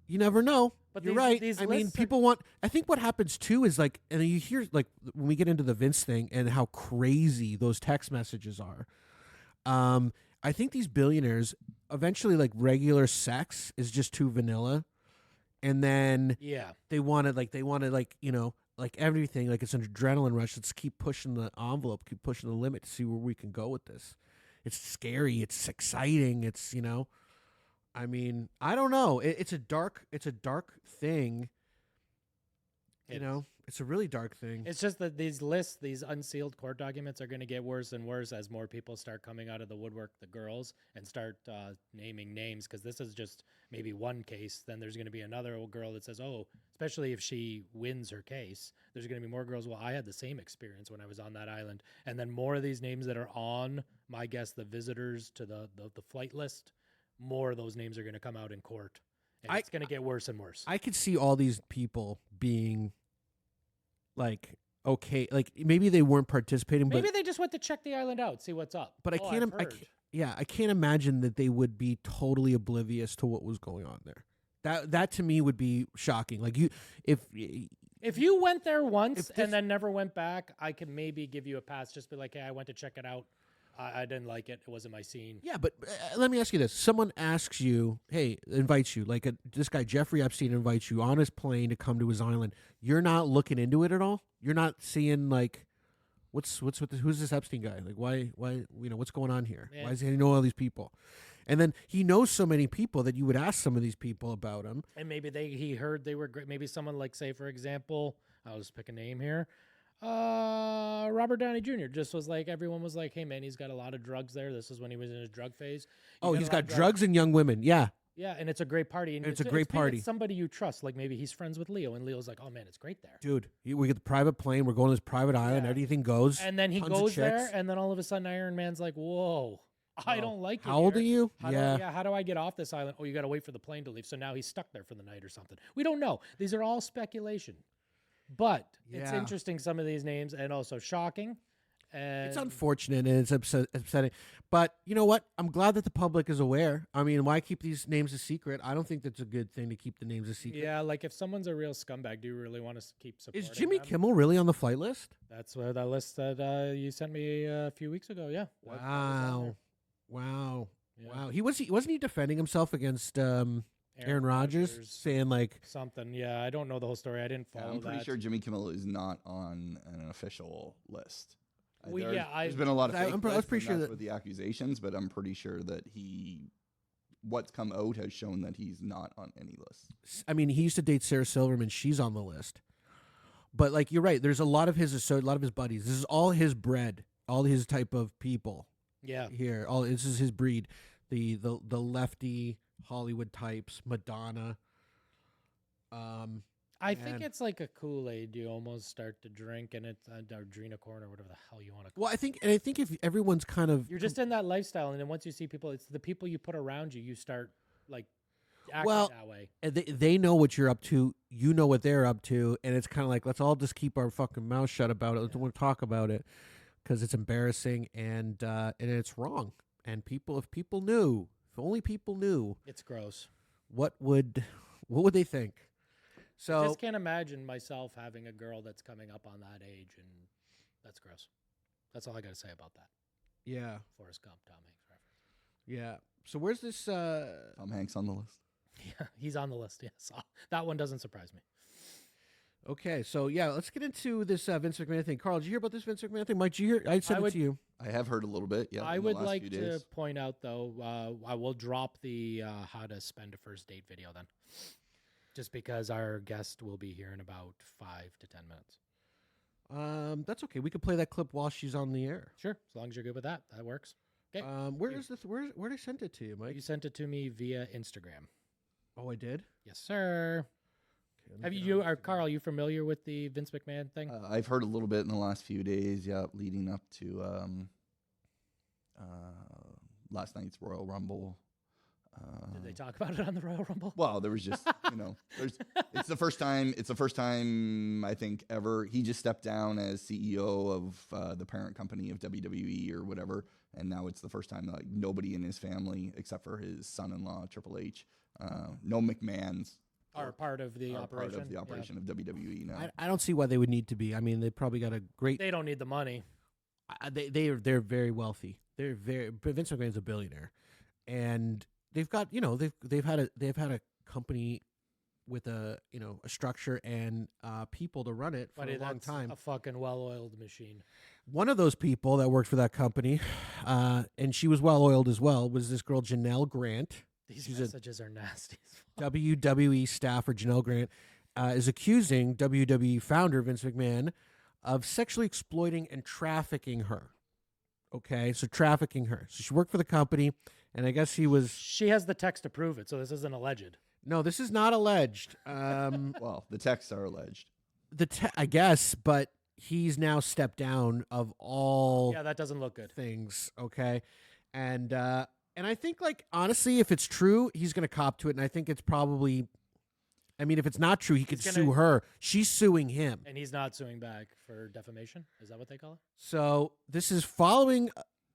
[SPEAKER 8] you never know. But you're right. I mean, people want. I think what happens too is like, and you hear like when we get into the Vince thing and how crazy those text messages are. I think these billionaires eventually like regular sex is just too vanilla, and then they want to like everything, like it's an adrenaline rush. Let's keep pushing the envelope, keep pushing the limit to see where we can go with this. It's scary. It's exciting. It's I mean, I don't know. It's a dark thing. It's a really dark thing.
[SPEAKER 5] It's just that these lists, these unsealed court documents, are going to get worse and worse as more people start coming out of the woodwork, the girls, and start naming names. Because this is just maybe one case. Then there's going to be another old girl that says, "Oh," especially if she wins her case. There's going to be more girls. Well, I had the same experience when I was on that island, and then more of these names that are on, my guess, the visitors to the flight list. More of those names are going to come out in court. And it's going to get worse and worse.
[SPEAKER 8] I could see all these people being like, okay, like maybe they weren't participating,
[SPEAKER 5] maybe they just went to check the island out, see what's up.
[SPEAKER 8] But I can't imagine that they would be totally oblivious to what was going on there. That to me would be shocking. Like if
[SPEAKER 5] you went there once and then never went back, I could maybe give you a pass. Just be like, hey, I went to check it out. I didn't like it. It wasn't my scene.
[SPEAKER 8] Yeah, but let me ask you this. Someone asks you, hey, invites you, like this guy, Jeffrey Epstein, invites you on his plane to come to his island. You're not looking into it at all? You're not seeing, like, who's this Epstein guy? Like, why, what's going on here?
[SPEAKER 5] Yeah.
[SPEAKER 8] Why does he know all these people? And then he knows so many people that you would ask some of these people about him.
[SPEAKER 5] And maybe he heard they were great. Maybe someone like, say, for example, I'll just pick a name here. Robert Downey Jr. just was like, everyone was like, hey man, he's got a lot of drugs there. This is when he was in his drug phase.
[SPEAKER 8] He's got drugs and young women. Yeah.
[SPEAKER 5] Yeah, and it's a great party. And
[SPEAKER 8] it's a great party.
[SPEAKER 5] It's somebody you trust. Like maybe he's friends with Leo, and Leo's like, oh man, it's great there.
[SPEAKER 8] Dude, we get the private plane. We're going to this private island. Everything goes.
[SPEAKER 5] And then he goes there, and then all of a sudden Iron Man's like, whoa, I don't like it.
[SPEAKER 8] How old are you?
[SPEAKER 5] How do I get off this island? Oh, you got to wait for the plane to leave. So now he's stuck there for the night or something. We don't know. These are all speculation. But it's interesting, some of these names, and also shocking. And
[SPEAKER 8] it's unfortunate and it's upsetting. But you know what? I'm glad that the public is aware. I mean, why keep these names a secret? I don't think that's a good thing to keep the names a secret.
[SPEAKER 5] Yeah, like if someone's a real scumbag, do you really want to keep supporting
[SPEAKER 8] Is Jimmy
[SPEAKER 5] them?
[SPEAKER 8] Kimmel really on the flight list?
[SPEAKER 5] That's where that list that you sent me a few weeks ago, yeah.
[SPEAKER 8] Wow. He wasn't he defending himself against Aaron Rodgers, saying like
[SPEAKER 5] something. Yeah, I don't know the whole story. I didn't follow that.
[SPEAKER 6] I'm pretty sure Jimmy Kimmel is not on an official list.
[SPEAKER 5] There's
[SPEAKER 6] been a lot of fake
[SPEAKER 8] I was pretty sure that
[SPEAKER 6] with the accusations, but I'm pretty sure that what's come out has shown that he's not on any list.
[SPEAKER 8] I mean, he used to date Sarah Silverman. She's on the list. But like you're right, there's a lot of his buddies. This is all his bread, all his type of people.
[SPEAKER 5] Yeah.
[SPEAKER 8] Here, this is his breed. The lefty Hollywood types, Madonna.
[SPEAKER 5] I think it's like a Kool-Aid you almost start to drink, and it's adrenochrome or whatever the hell you want to call
[SPEAKER 8] it. Well, I think if everyone's kind of...
[SPEAKER 5] You're just in that lifestyle, and then once you see people, it's the people you put around you, you start, like, acting that way.
[SPEAKER 8] They know what you're up to, you know what they're up to, and it's kind of like, let's all just keep our fucking mouth shut about it. Let's don't talk about it, because it's embarrassing, and it's wrong. And if people knew, if only people knew...
[SPEAKER 5] It's gross.
[SPEAKER 8] What would they think? So
[SPEAKER 5] I just can't imagine myself having a girl that's coming up on that age, and that's gross. That's all I got to say about that.
[SPEAKER 8] Yeah.
[SPEAKER 5] Forrest Gump, Tom Hanks reference.
[SPEAKER 8] Yeah. So where's this?
[SPEAKER 6] Tom Hanks on the list?
[SPEAKER 5] Yeah, he's on the list, yes. That one doesn't surprise me.
[SPEAKER 8] Okay, so yeah, let's get into this Vince McMahon thing. Carl, did you hear about this Vince McMahon thing? Mike, did you hear? I said it to you.
[SPEAKER 6] I have heard a little bit, yeah.
[SPEAKER 5] I would like to point out, though, I will drop the how to spend a first date video then. Just because our guest will be here in about 5 to 10 minutes.
[SPEAKER 8] That's okay. We could play that clip while she's on the air.
[SPEAKER 5] Sure, as long as you're good with that, that works. Okay.
[SPEAKER 8] Where is this? Where did I send it to you, Mike?
[SPEAKER 5] You sent it to me via Instagram.
[SPEAKER 8] Oh, I did.
[SPEAKER 5] Yes, sir.
[SPEAKER 8] Okay,
[SPEAKER 5] Have you, Carl? Are you familiar with the Vince McMahon thing?
[SPEAKER 6] I've heard a little bit in the last few days. Yeah, leading up to last night's Royal Rumble.
[SPEAKER 5] Did they talk about it on the Royal Rumble?
[SPEAKER 6] Well, there was just, it's the first time. It's the first time I think ever. He just stepped down as CEO of the parent company of WWE or whatever, and now it's the first time that, like, nobody in his family except for his son-in-law Triple H, no McMahons,
[SPEAKER 5] are part of the operation.
[SPEAKER 6] Part of the operation of WWE now.
[SPEAKER 8] I don't see why they would need to be. I mean, they probably got a great.
[SPEAKER 5] They don't need the money.
[SPEAKER 8] They're very wealthy. Vince McMahon's a billionaire, and they've got they've had a company with a structure and people to run it for a long time.
[SPEAKER 5] A fucking well-oiled machine.
[SPEAKER 8] One of those people that worked for that company, and she was well-oiled as well, was this girl Janel Grant.
[SPEAKER 5] These messages are nasty.
[SPEAKER 8] WWE staffer Janel Grant is accusing WWE founder Vince McMahon of sexually exploiting and trafficking her. Okay, so trafficking her. So she worked for the company, and I guess
[SPEAKER 5] She has the text to prove it, so this isn't alleged.
[SPEAKER 8] No, this is not alleged.
[SPEAKER 6] Well, the texts are alleged.
[SPEAKER 8] I guess, but he's now stepped down of all.
[SPEAKER 5] Yeah, that doesn't look good.
[SPEAKER 8] Things, okay, and I think, like, honestly, if it's true, he's going to cop to it, and I think it's probably. I mean, if it's not true, he could sue her. She's suing him.
[SPEAKER 5] And he's not suing back for defamation? Is that what they call it?
[SPEAKER 8] So this is following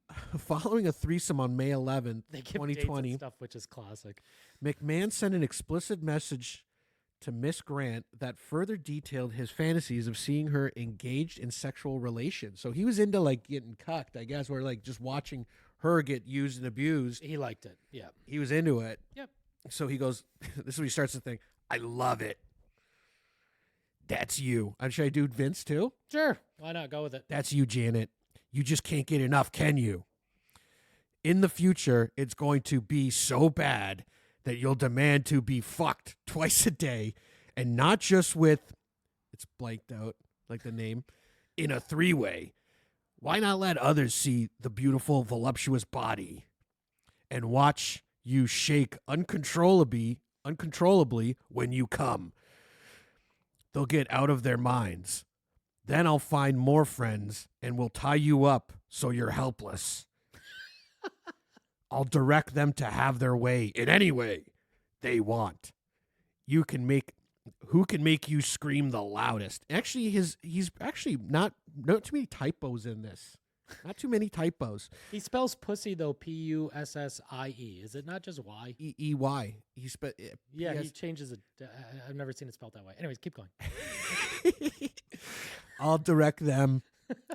[SPEAKER 8] a threesome on May 11th,
[SPEAKER 5] they give
[SPEAKER 8] 2020.
[SPEAKER 5] dates and stuff, which is classic.
[SPEAKER 8] McMahon sent an explicit message to Miss Grant that further detailed his fantasies of seeing her engaged in sexual relations. So he was into, like, getting cucked, I guess, or, like, just watching her get used and abused.
[SPEAKER 5] He liked it, yeah.
[SPEAKER 8] He was into it.
[SPEAKER 5] Yep.
[SPEAKER 8] So he goes, this is when he starts to think, I love it. That's you. Should I do Vince too?
[SPEAKER 5] Sure. Why not? Go with it.
[SPEAKER 8] That's you, Janet. You just can't get enough, can you? In the future, it's going to be so bad that you'll demand to be fucked twice a day, and not just with, it's blanked out, like the name, in a three-way. Why not let others see the beautiful, voluptuous body and watch you shake uncontrollably when you come? They'll get out of their minds. Then I'll find more friends and we'll tie you up so you're helpless. I'll direct them to have their way in any way they want. Who can make you scream the loudest? Actually, he's actually not too many typos in this. Not too many typos.
[SPEAKER 5] He spells pussy, though, P-U-S-S-I-E. Is it not just Y?
[SPEAKER 8] E-E-Y. He
[SPEAKER 5] changes it. I've never seen it spelled that way. Anyways, keep going.
[SPEAKER 8] I'll direct them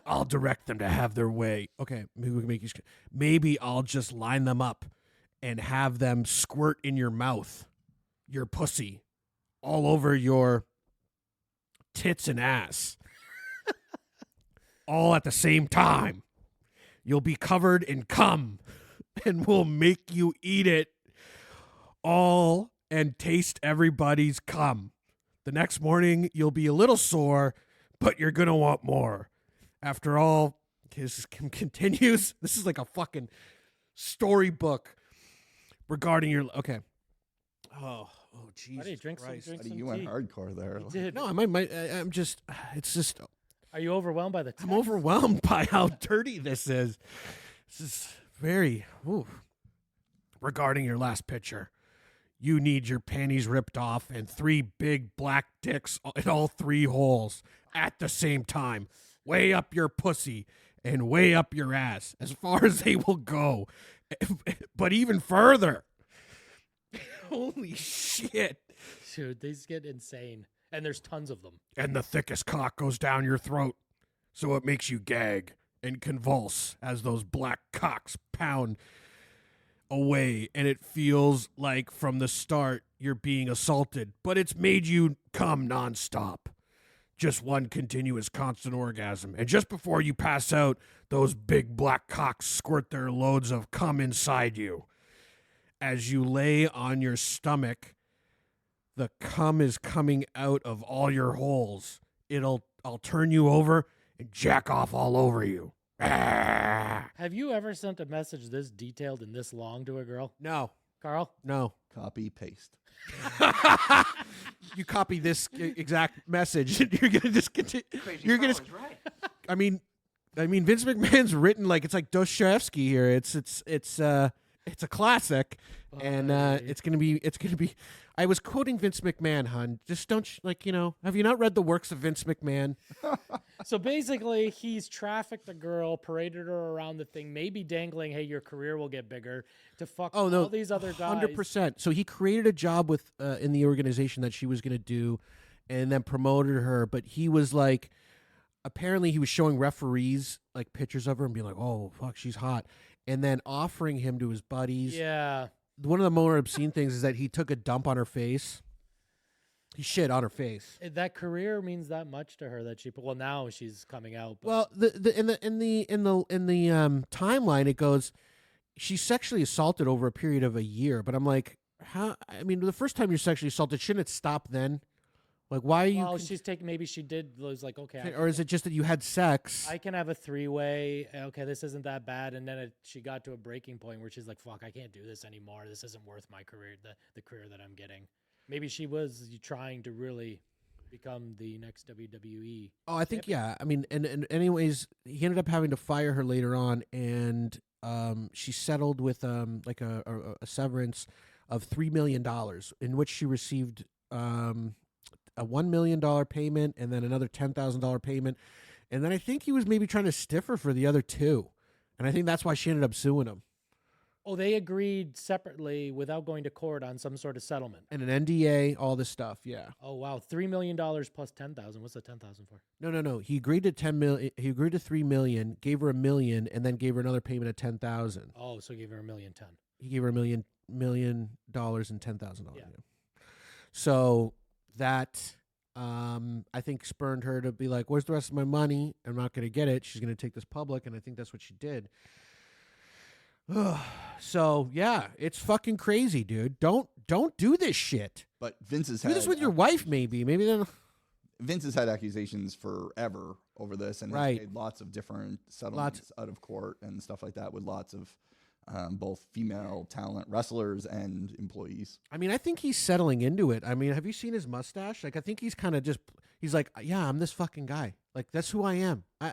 [SPEAKER 8] to have their way. Okay, maybe we can make you. Maybe I'll just line them up and have them squirt in your mouth, your pussy, all over your tits and ass. All at the same time. You'll be covered in cum, and we'll make you eat it all and taste everybody's cum. The next morning, you'll be a little sore, but you're going to want more. After all, his continues. This is like a fucking storybook regarding your. Okay. Oh, Jesus.
[SPEAKER 5] Why do you drink some tea?
[SPEAKER 6] You went hardcore there.
[SPEAKER 5] You did.
[SPEAKER 8] No, I'm just. It's just.
[SPEAKER 5] Are you overwhelmed by the text?
[SPEAKER 8] I'm overwhelmed by how dirty this is. This is very. Ooh. Regarding your last picture, you need your panties ripped off and 3 big black dicks in all 3 holes at the same time. Way up your pussy and way up your ass, as far as they will go. But even further. Holy shit.
[SPEAKER 5] Dude, these get insane. And there's tons of them.
[SPEAKER 8] And the thickest cock goes down your throat, so it makes you gag and convulse as those black cocks pound away. And it feels like from the start you're being assaulted, but it's made you come nonstop. Just one continuous constant orgasm. And just before you pass out, those big black cocks squirt their loads of cum inside you. As you lay on your stomach, the cum is coming out of all your holes. I'll turn you over and jack off all over you. Ah.
[SPEAKER 5] Have you ever sent a message this detailed and this long to a girl?
[SPEAKER 8] No.
[SPEAKER 5] Carl?
[SPEAKER 8] No.
[SPEAKER 6] Copy, paste.
[SPEAKER 8] You copy this exact message, and you're gonna just continue. You're gonna.
[SPEAKER 2] right.
[SPEAKER 8] I mean, Vince McMahon's written like it's like Dostoevsky here. It's a classic, and it's gonna be. I was quoting Vince McMahon, hon. Just don't have you not read the works of Vince McMahon?
[SPEAKER 5] So basically, he's trafficked a girl, paraded her around the thing, maybe dangling, hey, your career will get bigger, to fuck all these other guys.
[SPEAKER 8] 100%. So he created a job with in the organization that she was going to do, and then promoted her. But he was like, apparently he was showing referees like pictures of her and being like, oh, fuck, she's hot. And then offering him to his buddies.
[SPEAKER 5] Yeah.
[SPEAKER 8] One of the more obscene things is that he took a dump on her face. He shit on her face.
[SPEAKER 5] That career means that much to her that well, now she's coming out. But.
[SPEAKER 8] Well, in the timeline it goes, she's sexually assaulted over a period of a year. But I'm like, how? I mean, the first time you're sexually assaulted, shouldn't it stop then? Like, why are you?
[SPEAKER 5] Well, she's taking. Maybe she did. Was like, okay.
[SPEAKER 8] Or is it just that you had sex?
[SPEAKER 5] I can have a 3-way. Okay, this isn't that bad. And then she got to a breaking point where she's like, fuck, I can't do this anymore. This isn't worth my career. The career that I'm getting. Maybe she was trying to really become the next WWE.
[SPEAKER 8] Oh, I think, yeah. I mean, and anyways, he ended up having to fire her later on, and she settled with like a severance of $3 million, in which she received a $1 million payment and then another $10,000 payment. And then I think he was maybe trying to stiff her for the other two. And I think that's why she ended up suing him.
[SPEAKER 5] Oh, they agreed separately without going to court on some sort of settlement.
[SPEAKER 8] And an NDA, all this stuff, yeah.
[SPEAKER 5] Oh wow, $3 million plus $10,000. What's the $10,000 for?
[SPEAKER 8] No. He agreed to $10 million. He agreed to $3 million, gave her $1 million, and then gave her another payment of $10,000.
[SPEAKER 5] Oh, so he gave her $1.1 million.
[SPEAKER 8] He gave her $1 million and $10,000.
[SPEAKER 5] Yeah.
[SPEAKER 8] So that I think spurned her to be like, "Where's the rest of my money? I'm not going to get it. She's going to take this public," and I think that's what she did. So yeah, it's fucking crazy, dude. Don't do this shit.
[SPEAKER 6] But Vince has
[SPEAKER 8] do this with your wife, maybe then.
[SPEAKER 6] Vince has had accusations forever over this, and has made lots of different settlements out of court and stuff like that with lots of both female talent wrestlers and employees.
[SPEAKER 8] I mean, I think he's settling into it. I mean, have you seen his mustache? Like, I think he's kind of he's like, yeah, I'm this fucking guy. Like, that's who I am. Well,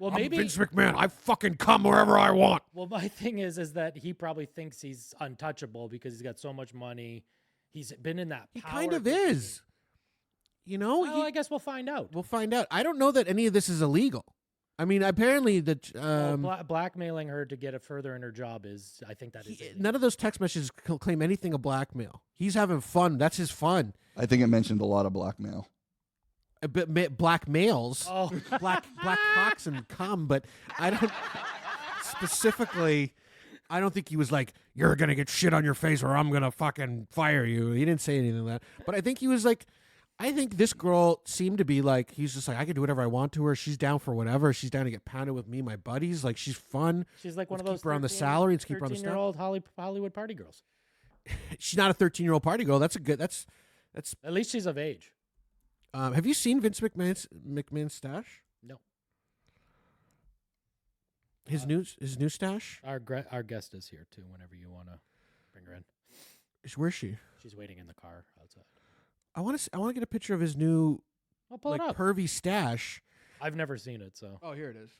[SPEAKER 8] I'm
[SPEAKER 5] maybe
[SPEAKER 8] Vince McMahon. I fucking come wherever I want.
[SPEAKER 5] Well, my thing is that he probably thinks he's untouchable because he's got so much money. He's been in that.
[SPEAKER 8] He kind of is.
[SPEAKER 5] Well, I guess we'll find out.
[SPEAKER 8] We'll find out. I don't know that any of this is illegal. I mean, apparently
[SPEAKER 5] blackmailing her to get it further in her job is. I think that is illegal.
[SPEAKER 8] None of those text messages claim anything of blackmail. He's having fun. That's his fun.
[SPEAKER 6] I think it mentioned a lot of blackmail.
[SPEAKER 8] Black males, black cocks and cum, but I don't specifically. I don't think he was like, "You're gonna get shit on your face, or I'm gonna fucking fire you." He didn't say anything like that. But I think he was like, I think this girl seemed to be like, he's just like, I can do whatever I want to her. She's down for whatever. She's down to get pounded with me, my buddies. Like, she's fun.
[SPEAKER 5] She's like one of
[SPEAKER 8] Let's
[SPEAKER 5] those.
[SPEAKER 8] Keep her on the salary. Let's keep her on the
[SPEAKER 5] 13-year-old Hollywood party girls.
[SPEAKER 8] She's not a 13-year-old party girl. That's
[SPEAKER 5] At least she's of age.
[SPEAKER 8] Have you seen Vince McMahon's stash?
[SPEAKER 5] No.
[SPEAKER 8] His new stash?
[SPEAKER 5] Our guest is here too. Whenever you want to bring her in.
[SPEAKER 8] Where's she?
[SPEAKER 5] She's waiting in the car outside.
[SPEAKER 8] I want to get a picture of his new,
[SPEAKER 5] I'll pull it up.
[SPEAKER 8] Pervy stash.
[SPEAKER 5] I've never seen it, so.
[SPEAKER 8] Oh, here it is.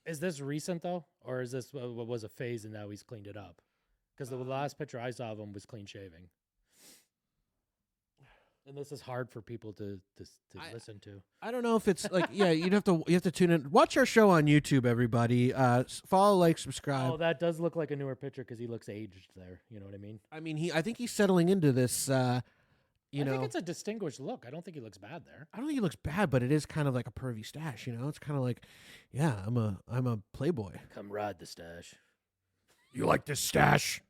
[SPEAKER 5] Is this recent though, or is this what was a phase and now he's cleaned it up? Because the last picture I saw of him was clean shaving. And this is hard for people to listen to.
[SPEAKER 8] I don't know if it's like, yeah, you have to tune in. Watch our show on YouTube, everybody. Follow, like, subscribe.
[SPEAKER 5] Oh, that does look like a newer picture because he looks aged there. You know what I mean?
[SPEAKER 8] I mean, I think he's settling into this. I
[SPEAKER 5] think it's a distinguished look. I don't think he looks bad there.
[SPEAKER 8] I don't think he looks bad, but it is kind of like a pervy stash. It's kind of like, yeah, I'm a playboy.
[SPEAKER 5] Come ride the stash.
[SPEAKER 8] You like this stash?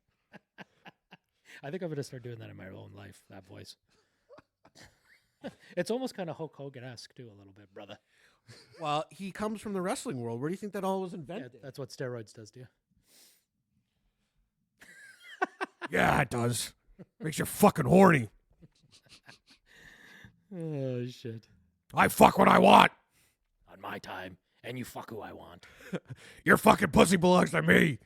[SPEAKER 5] I think I'm gonna start doing that in my own life. That voice. It's almost kind of Hulk Hogan-esque too, a little bit, brother.
[SPEAKER 8] Well, he comes from the wrestling world. Where do you think that all was invented?
[SPEAKER 5] Yeah, that's what steroids does to you.
[SPEAKER 8] Yeah, it does. Makes you fucking horny.
[SPEAKER 5] Oh shit!
[SPEAKER 8] I fuck what I want.
[SPEAKER 5] on my time, and you fuck who I want.
[SPEAKER 8] Your fucking pussy belongs to me.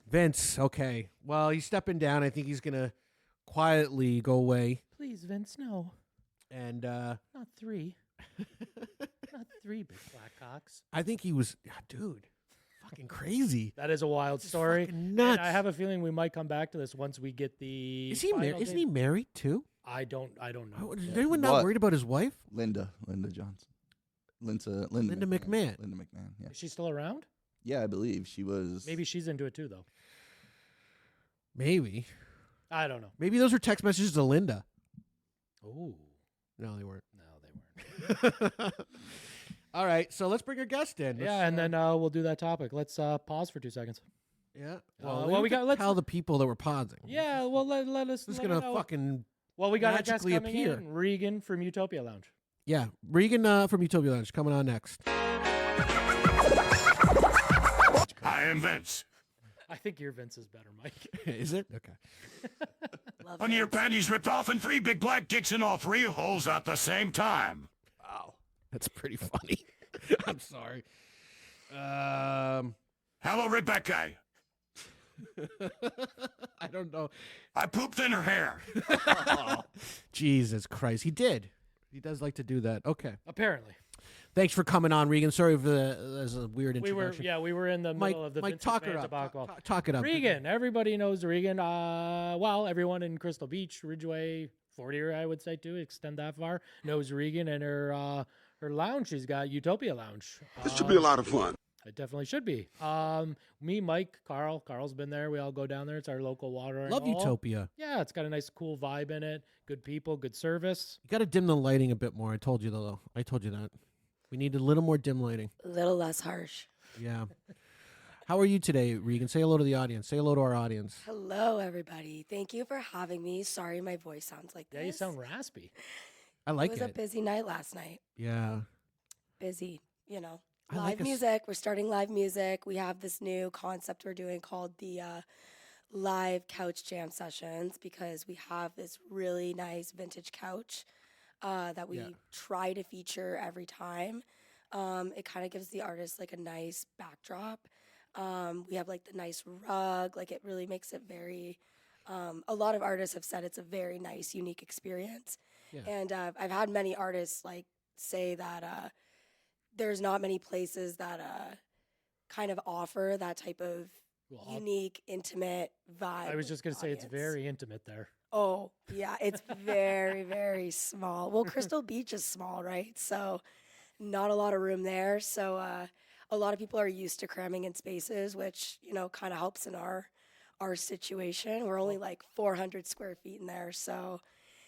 [SPEAKER 8] Vince. Okay. Well, he's stepping down. I think he's gonna quietly go away.
[SPEAKER 5] Please, Vince, no.
[SPEAKER 8] And
[SPEAKER 5] not 3. Not 3 big black cocks.
[SPEAKER 8] I think he was, dude, fucking crazy.
[SPEAKER 5] That is a wild story.
[SPEAKER 8] Nuts.
[SPEAKER 5] And I have a feeling we might come back to this once we get the.
[SPEAKER 8] Is he married? Isn't he married too?
[SPEAKER 5] I don't know.
[SPEAKER 8] Is anyone not worried about his wife?
[SPEAKER 6] Linda Johnson. Linda
[SPEAKER 8] McMahon.
[SPEAKER 6] Linda McMahon, yeah.
[SPEAKER 5] Is she still around?
[SPEAKER 6] Yeah, I believe she was.
[SPEAKER 5] Maybe she's into it too, though.
[SPEAKER 8] Maybe.
[SPEAKER 5] I don't know.
[SPEAKER 8] Maybe those are text messages to Linda.
[SPEAKER 5] Oh.
[SPEAKER 8] No, they weren't.
[SPEAKER 5] No, they weren't.
[SPEAKER 8] All right, so let's bring our guest in.
[SPEAKER 5] Yeah, and then we'll do that topic. Let's pause for 2 seconds.
[SPEAKER 8] Yeah.
[SPEAKER 5] Well, we got. Let's
[SPEAKER 8] tell the people that we're pausing.
[SPEAKER 5] Yeah. Well, let us.
[SPEAKER 8] Who's
[SPEAKER 5] let
[SPEAKER 8] gonna
[SPEAKER 5] it know.
[SPEAKER 8] fucking
[SPEAKER 5] Well, we got our guest
[SPEAKER 8] magically
[SPEAKER 5] coming
[SPEAKER 8] appear?
[SPEAKER 5] in, Regan from Utopia Lounge.
[SPEAKER 8] Yeah, Regan from Utopia Lounge coming on next.
[SPEAKER 11] I am Vince.
[SPEAKER 5] I think your Vince is better, Mike.
[SPEAKER 8] Is it? Okay.
[SPEAKER 11] One of your panties ripped off and 3 big black dicks in all 3 holes at the same time.
[SPEAKER 8] Wow, that's pretty funny. I'm sorry.
[SPEAKER 11] Hello, Rebecca.
[SPEAKER 8] I don't know.
[SPEAKER 6] I pooped in her hair.
[SPEAKER 8] Jesus Christ, he did. He does like to do that. Okay.
[SPEAKER 5] Apparently.
[SPEAKER 8] Thanks for coming on, Regan. Sorry for that's a weird introduction.
[SPEAKER 5] We were in the middle of the Vince
[SPEAKER 8] talk
[SPEAKER 5] McMahon
[SPEAKER 8] it up.
[SPEAKER 5] debacle.
[SPEAKER 8] Talk it up.
[SPEAKER 5] Regan, everybody knows Regan. Well, everyone in Crystal Beach, Ridgeway, 40, I would say too, extend that far, knows Regan and her lounge. She's got Utopia Lounge.
[SPEAKER 12] This should be a lot of fun.
[SPEAKER 5] It definitely should be. Me, Mike, Carl. Carl's been there. We all go down there. It's our local watering
[SPEAKER 8] Love
[SPEAKER 5] hole.
[SPEAKER 8] Utopia.
[SPEAKER 5] Yeah, it's got a nice, cool vibe in it. Good people, good service.
[SPEAKER 8] You got to dim the lighting a bit more. I told you though. I told you that. We need a little more dim lighting.
[SPEAKER 13] A little less harsh.
[SPEAKER 8] Yeah. How are you today, Regan? Say hello to the audience. Say hello to our audience.
[SPEAKER 13] Hello, everybody. Thank you for having me. Sorry my voice sounds like this.
[SPEAKER 5] Yeah, you sound raspy.
[SPEAKER 8] I like it.
[SPEAKER 13] It was a busy night last night.
[SPEAKER 8] Yeah.
[SPEAKER 13] Busy, you know.
[SPEAKER 8] I
[SPEAKER 13] Live
[SPEAKER 8] like
[SPEAKER 13] music. We're starting live music. We have this new concept we're doing called the live couch jam sessions because we have this really nice vintage couch that we try to feature every time. It kind of gives the artist like a nice backdrop. We have like the nice rug. Like it really makes it very, a lot of artists have said it's a very nice, unique experience.
[SPEAKER 8] Yeah.
[SPEAKER 13] And I've had many artists like say that there's not many places that kind of offer that type of unique, intimate vibe.
[SPEAKER 5] I was just going to say it's very intimate there.
[SPEAKER 13] Oh, yeah, it's very, very small. Well, Crystal Beach is small, right? So not a lot of room there. So a lot of people are used to cramming in spaces, which, you know, kind of helps in our situation. We're only like 400 square feet in there. So,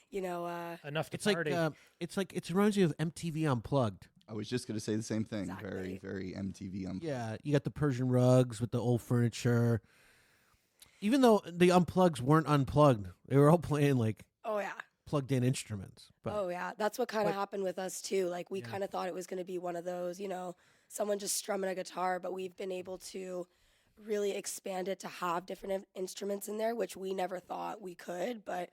[SPEAKER 13] you know.
[SPEAKER 5] Enough to
[SPEAKER 8] it's
[SPEAKER 5] party.
[SPEAKER 8] It reminds me of MTV Unplugged.
[SPEAKER 6] I was just going to say the same thing.
[SPEAKER 13] Exactly.
[SPEAKER 6] Very, very MTV Unplugged.
[SPEAKER 8] Yeah, you got the Persian rugs with the old furniture. Even though the Unplugs weren't unplugged, they were all playing like plugged in instruments. But,
[SPEAKER 13] oh, yeah. That's what kind of happened with us, too. Like, we kind of thought it was going to be one of those, you know, someone just strumming a guitar, but we've been able to really expand it to have different instruments in there, which we never thought we could. But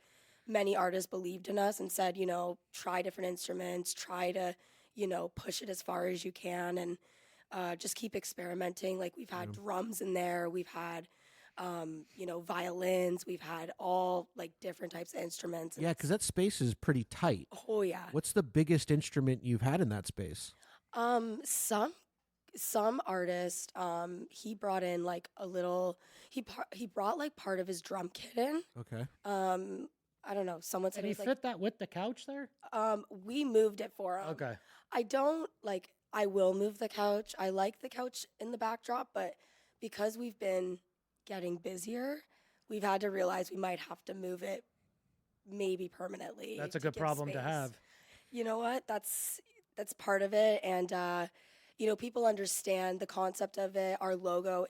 [SPEAKER 13] many artists believed in us and said, you know, try different instruments, try to, you know, push it as far as you can and just keep experimenting. Like we've had drums in there. We've had, you know, violins. We've had all like different types of instruments.
[SPEAKER 8] yeah, because that space is pretty tight.
[SPEAKER 13] Oh, yeah.
[SPEAKER 8] What's the biggest instrument you've had in that space?
[SPEAKER 13] Some artist, he brought in like a little, he brought like part of his drum kit in.
[SPEAKER 8] Okay.
[SPEAKER 13] I don't know. Someone said
[SPEAKER 5] Did he
[SPEAKER 13] it was
[SPEAKER 5] fit that with the couch there?
[SPEAKER 13] We moved it for him.
[SPEAKER 5] Okay.
[SPEAKER 13] I don't like. I will move the couch. I like the couch in the backdrop, but because we've been getting busier, we've had to realize we might have to move it, maybe permanently.
[SPEAKER 5] That's a good problem to
[SPEAKER 13] space.
[SPEAKER 5] have.
[SPEAKER 13] You know what? That's part of it, and you know, people understand the concept of it. Our logo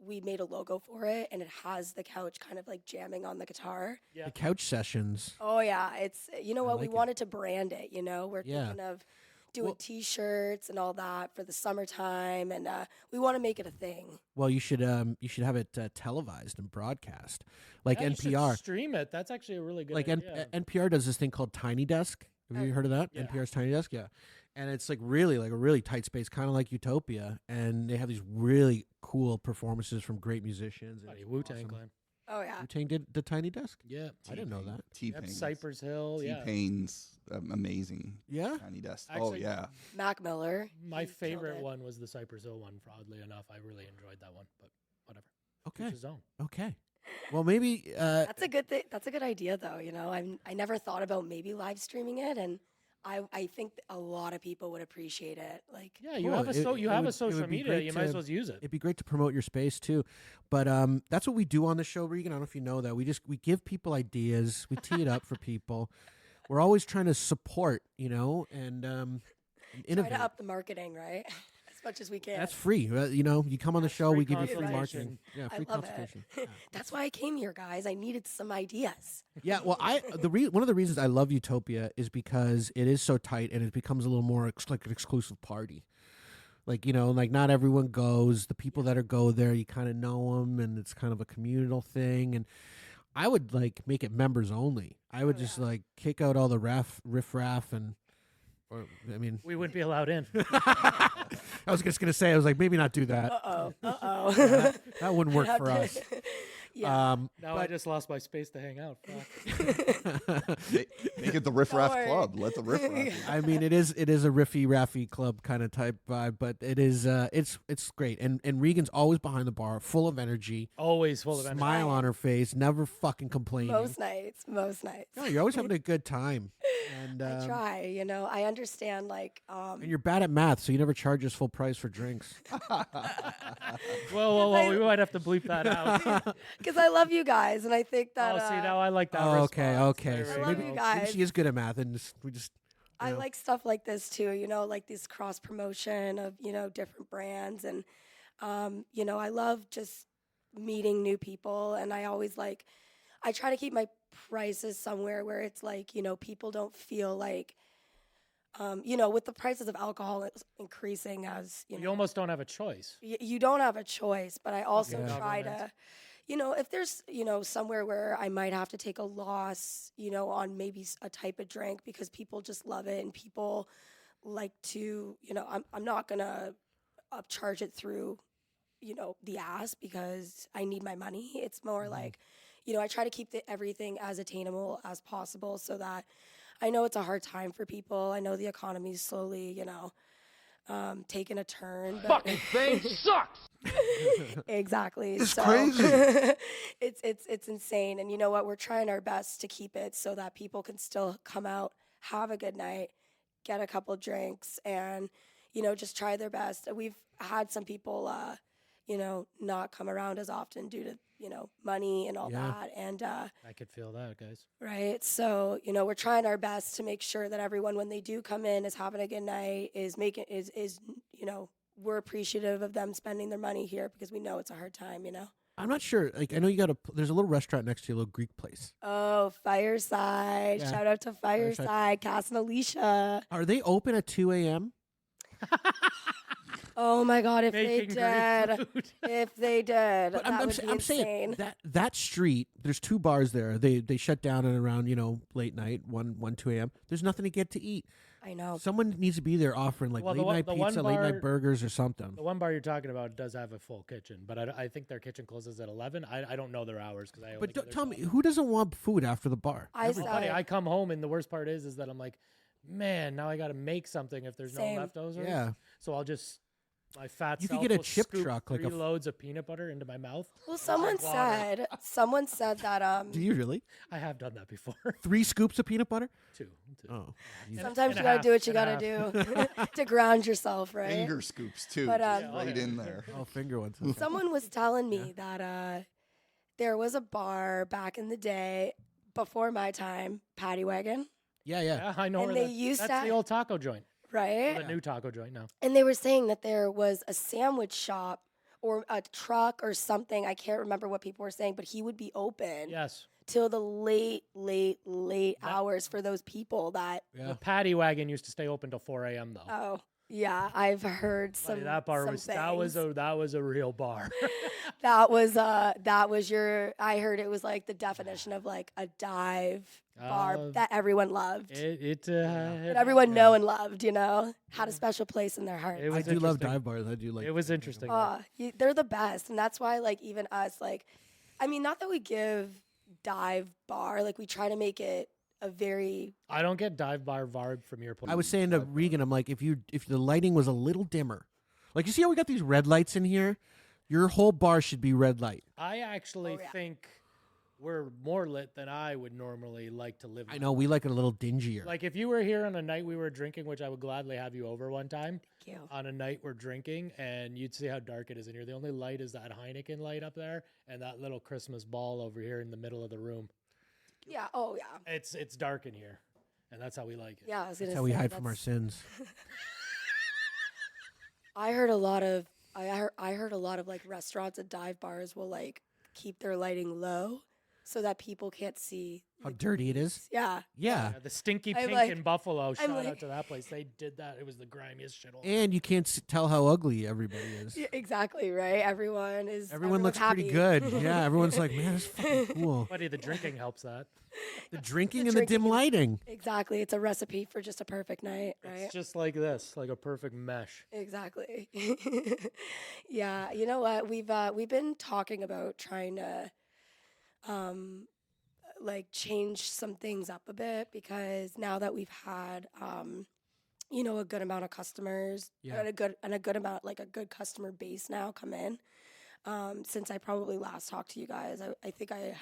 [SPEAKER 13] we made a logo for it, and it has the couch kind of like jamming on the guitar.
[SPEAKER 8] Yeah. The couch sessions.
[SPEAKER 13] Oh yeah, it's you know what
[SPEAKER 8] like
[SPEAKER 13] we wanted to brand it. You know, we're
[SPEAKER 8] Yeah.
[SPEAKER 13] thinking of doing T-shirts and all that for the summertime, and we want to make it a thing.
[SPEAKER 8] Well, you should have it televised and broadcast, like
[SPEAKER 5] Yeah, you should
[SPEAKER 8] NPR.
[SPEAKER 5] stream it. That's actually a really good
[SPEAKER 8] Like
[SPEAKER 5] idea.
[SPEAKER 8] NPR does this thing called Tiny Desk, Have you heard of that? NPR's Tiny Desk? Yeah. And it's like a really tight space, kind of like Utopia. And they have these really cool performances from great musicians.
[SPEAKER 5] Wu-Tang Clan.
[SPEAKER 13] Oh, yeah.
[SPEAKER 8] Wu-Tang did the Tiny Desk?
[SPEAKER 5] Yeah.
[SPEAKER 8] I didn't know that.
[SPEAKER 6] T-Pain's.
[SPEAKER 5] Cypress Hill. Yeah.
[SPEAKER 6] T-Pain's amazing.
[SPEAKER 8] Yeah?
[SPEAKER 6] Tiny Desk.
[SPEAKER 5] Actually,
[SPEAKER 13] Mac Miller.
[SPEAKER 5] My
[SPEAKER 13] he killed
[SPEAKER 5] favorite
[SPEAKER 13] it.
[SPEAKER 5] one was the Cypress Hill one, oddly enough. I really enjoyed that one, but whatever.
[SPEAKER 8] Okay.
[SPEAKER 5] Each his own.
[SPEAKER 8] Okay. Well, maybe...
[SPEAKER 13] That's a good thing. That's a good idea, though. You know, I never thought about maybe live streaming it, and I think a lot of people would appreciate it. Like,
[SPEAKER 5] Yeah, you have a social media. You might as well use it.
[SPEAKER 8] It'd be great to promote your space too, but that's what we do on the show, Regan. I don't know if you know that. We give people ideas. We tee it up for people. We're always trying to support, and innovate.
[SPEAKER 13] try to up the marketing, right? As much as we can.
[SPEAKER 8] That's free. You come on the show, we give you free marketing. Yeah, free
[SPEAKER 13] I love
[SPEAKER 8] consultation.
[SPEAKER 13] it. That's why I came here, guys. I needed some ideas.
[SPEAKER 8] Yeah, well, one of the reasons I love Utopia is because it is so tight and it becomes a little more like an exclusive party. Like, not everyone goes. The people that go there, you kind of know them, and it's kind of a communal thing. And I would make it members only. I would just kick out all the riff-raff and.
[SPEAKER 5] We wouldn't be allowed in.
[SPEAKER 8] I was just gonna say, I was maybe not do that.
[SPEAKER 13] Uh-oh.
[SPEAKER 8] That wouldn't work for us.
[SPEAKER 13] Yeah.
[SPEAKER 5] Now I just lost my space to hang out.
[SPEAKER 6] Make it the Riff Raff Club. Let the Riff Raff.
[SPEAKER 8] I mean, it is a riffy raffy club kind of type vibe, but it is it's great. And Regan's always behind the bar, full of energy,
[SPEAKER 5] always full of energy,
[SPEAKER 8] smile on her face, never fucking complaining.
[SPEAKER 13] Most nights.
[SPEAKER 8] No, you're always having a good time. And
[SPEAKER 13] I try. I understand.
[SPEAKER 8] And you're bad at math, so you never charge us full price for drinks.
[SPEAKER 5] Whoa, we might have to bleep that out.
[SPEAKER 13] Because I love you guys, and I think that.
[SPEAKER 5] Oh, see, now I like that.
[SPEAKER 8] Okay.
[SPEAKER 13] I love you guys.
[SPEAKER 8] Maybe she is good at math, and we just.
[SPEAKER 13] I like stuff like this too, like this cross promotion of, different brands. And, I love just meeting new people. And I always I try to keep my prices somewhere where it's people don't feel like, with the prices of alcohol increasing as,
[SPEAKER 5] you almost don't have a choice.
[SPEAKER 13] You don't have a choice, but I also try
[SPEAKER 5] Government.
[SPEAKER 13] to, if there's, somewhere where I might have to take a loss, on maybe a type of drink because people just love it and people like to, I'm not going to upcharge it through, the ass because I need my money. It's more I try to keep everything as attainable as possible so that I know it's a hard time for people. I know the economy's slowly, taking a turn. But
[SPEAKER 10] Fucking thing sucks.
[SPEAKER 13] Exactly.
[SPEAKER 6] It's
[SPEAKER 13] so
[SPEAKER 6] crazy.
[SPEAKER 13] it's insane. And you know what? We're trying our best to keep it so that people can still come out, have a good night, get a couple drinks, and just try their best. We've had some people, not come around as often due to money and all that. And
[SPEAKER 5] I could feel that, guys.
[SPEAKER 13] right. So we're trying our best to make sure that everyone, when they do come in, is having a good night, is we're appreciative of them spending their money here because we know it's a hard time,
[SPEAKER 8] I'm not sure. I know you got there's a little restaurant next to you, a little Greek place.
[SPEAKER 13] Oh, Fireside.
[SPEAKER 8] Yeah.
[SPEAKER 13] Shout out to Fireside. Cass and Alicia.
[SPEAKER 8] Are they open at 2 a.m.?
[SPEAKER 13] Oh my God, if
[SPEAKER 5] Making
[SPEAKER 13] they
[SPEAKER 5] great
[SPEAKER 13] did.
[SPEAKER 5] food.
[SPEAKER 13] If they did.
[SPEAKER 8] But
[SPEAKER 13] that would be
[SPEAKER 8] I'm
[SPEAKER 13] insane.
[SPEAKER 8] saying that street, there's 2 bars there. They shut down at around, late night, 2 a.m. There's nothing to get to eat.
[SPEAKER 13] I know.
[SPEAKER 8] Someone needs to be there offering
[SPEAKER 5] Well,
[SPEAKER 8] late night
[SPEAKER 5] the one
[SPEAKER 8] pizza, late
[SPEAKER 5] bar-
[SPEAKER 8] night burgers or something.
[SPEAKER 5] The one bar you're talking about does have a full kitchen, but I think their kitchen closes at 11. I don't know their hours because I. Only
[SPEAKER 8] But tell me, who doesn't want food after the bar?
[SPEAKER 5] Everybody. I come home and the worst part is that I'm like, man, now I got to make something if there's
[SPEAKER 13] Same.
[SPEAKER 5] no leftovers.
[SPEAKER 8] Yeah.
[SPEAKER 5] So I'll just. My fat
[SPEAKER 8] You could
[SPEAKER 5] self
[SPEAKER 8] get a
[SPEAKER 5] will
[SPEAKER 8] chip
[SPEAKER 5] scoop
[SPEAKER 8] truck, like
[SPEAKER 5] 3
[SPEAKER 8] a
[SPEAKER 5] loads of peanut butter into my mouth.
[SPEAKER 13] Well, someone said that
[SPEAKER 8] Do you really?
[SPEAKER 5] I have done that before.
[SPEAKER 8] 3 scoops of peanut butter?
[SPEAKER 5] 2.
[SPEAKER 8] Oh.
[SPEAKER 13] sometimes you gotta do what you gotta do to ground yourself, right?
[SPEAKER 6] Finger scoops too,
[SPEAKER 13] But,
[SPEAKER 6] just right in there.
[SPEAKER 8] Oh, finger ones.
[SPEAKER 13] Someone was telling me that there was a bar back in the day before my time, Paddy Wagon,
[SPEAKER 8] Yeah.
[SPEAKER 5] Yeah, I know
[SPEAKER 13] And
[SPEAKER 5] where
[SPEAKER 13] they used
[SPEAKER 5] that's
[SPEAKER 13] to-
[SPEAKER 5] the old taco joint.
[SPEAKER 13] right?
[SPEAKER 5] The new taco joint now.
[SPEAKER 13] And they were saying that there was a sandwich shop or a truck or something. I can't remember what people were saying, but he would be open
[SPEAKER 5] Yes.
[SPEAKER 13] till the late hours for those people that.
[SPEAKER 5] The Paddy Wagon used to stay open till 4 a.m. though.
[SPEAKER 13] Oh, yeah, I've heard
[SPEAKER 5] Buddy,
[SPEAKER 13] some.
[SPEAKER 5] that bar
[SPEAKER 13] some
[SPEAKER 5] was
[SPEAKER 13] things.
[SPEAKER 5] that was a real bar.
[SPEAKER 13] that was your. I heard it was like the definition of like a dive bar that everyone loved.
[SPEAKER 5] That
[SPEAKER 13] everyone know and loved, you know, had a special place in their heart.
[SPEAKER 8] I do love dive bars. I do like.
[SPEAKER 5] It was interesting.
[SPEAKER 13] They're the best, and that's why, like, even us, like, I mean, not that we give dive bar, like, we try to make it a very.
[SPEAKER 5] I don't get dive bar vibe from your place.
[SPEAKER 8] I was saying to Regan, I'm like, if the lighting was a little dimmer, like, you see how we got these red lights in here, your whole bar should be red light.
[SPEAKER 5] I actually think we're more lit than I would normally like to live.
[SPEAKER 8] I know, we like it a little dingier.
[SPEAKER 5] Like, if you were here on a night we were drinking, which I would gladly have you over one time.
[SPEAKER 13] Thank you.
[SPEAKER 5] On a night we're drinking, and you'd see how dark it is in here. The only light is that Heineken light up there and that little Christmas ball over here in the middle of the room.
[SPEAKER 13] Yeah. Oh, yeah.
[SPEAKER 5] It's dark in here, and that's how we like it.
[SPEAKER 13] Yeah, I was gonna
[SPEAKER 8] That's how
[SPEAKER 13] say,
[SPEAKER 8] we hide from our sins.
[SPEAKER 13] I heard a lot of like restaurants and dive bars will like keep their lighting low so that people can't see
[SPEAKER 8] How dirty it is.
[SPEAKER 13] Yeah.
[SPEAKER 8] Yeah.
[SPEAKER 5] The Stinky
[SPEAKER 13] I'm
[SPEAKER 5] Pink
[SPEAKER 13] like-
[SPEAKER 5] in Buffalo. Shout
[SPEAKER 13] like-
[SPEAKER 5] out to that place. They did that. It was the grimiest shit.
[SPEAKER 8] And you can't tell how ugly everybody is.
[SPEAKER 13] Yeah, exactly, right? Everyone
[SPEAKER 8] Everyone looks pretty
[SPEAKER 13] happy.
[SPEAKER 8] good. Yeah, everyone's like, man, this is fucking cool.
[SPEAKER 5] Buddy, the drinking helps that.
[SPEAKER 8] The drinking and the dim lighting.
[SPEAKER 13] Exactly. It's a recipe for just a perfect night, right?
[SPEAKER 5] It's just like this, like a perfect mesh.
[SPEAKER 13] Exactly. Yeah, you know what? We've been talking about trying to like change some things up a bit, because now that we've had you know, a good amount of customers and a good amount, like a good customer base now come in. Since I probably last talked to you guys, I think I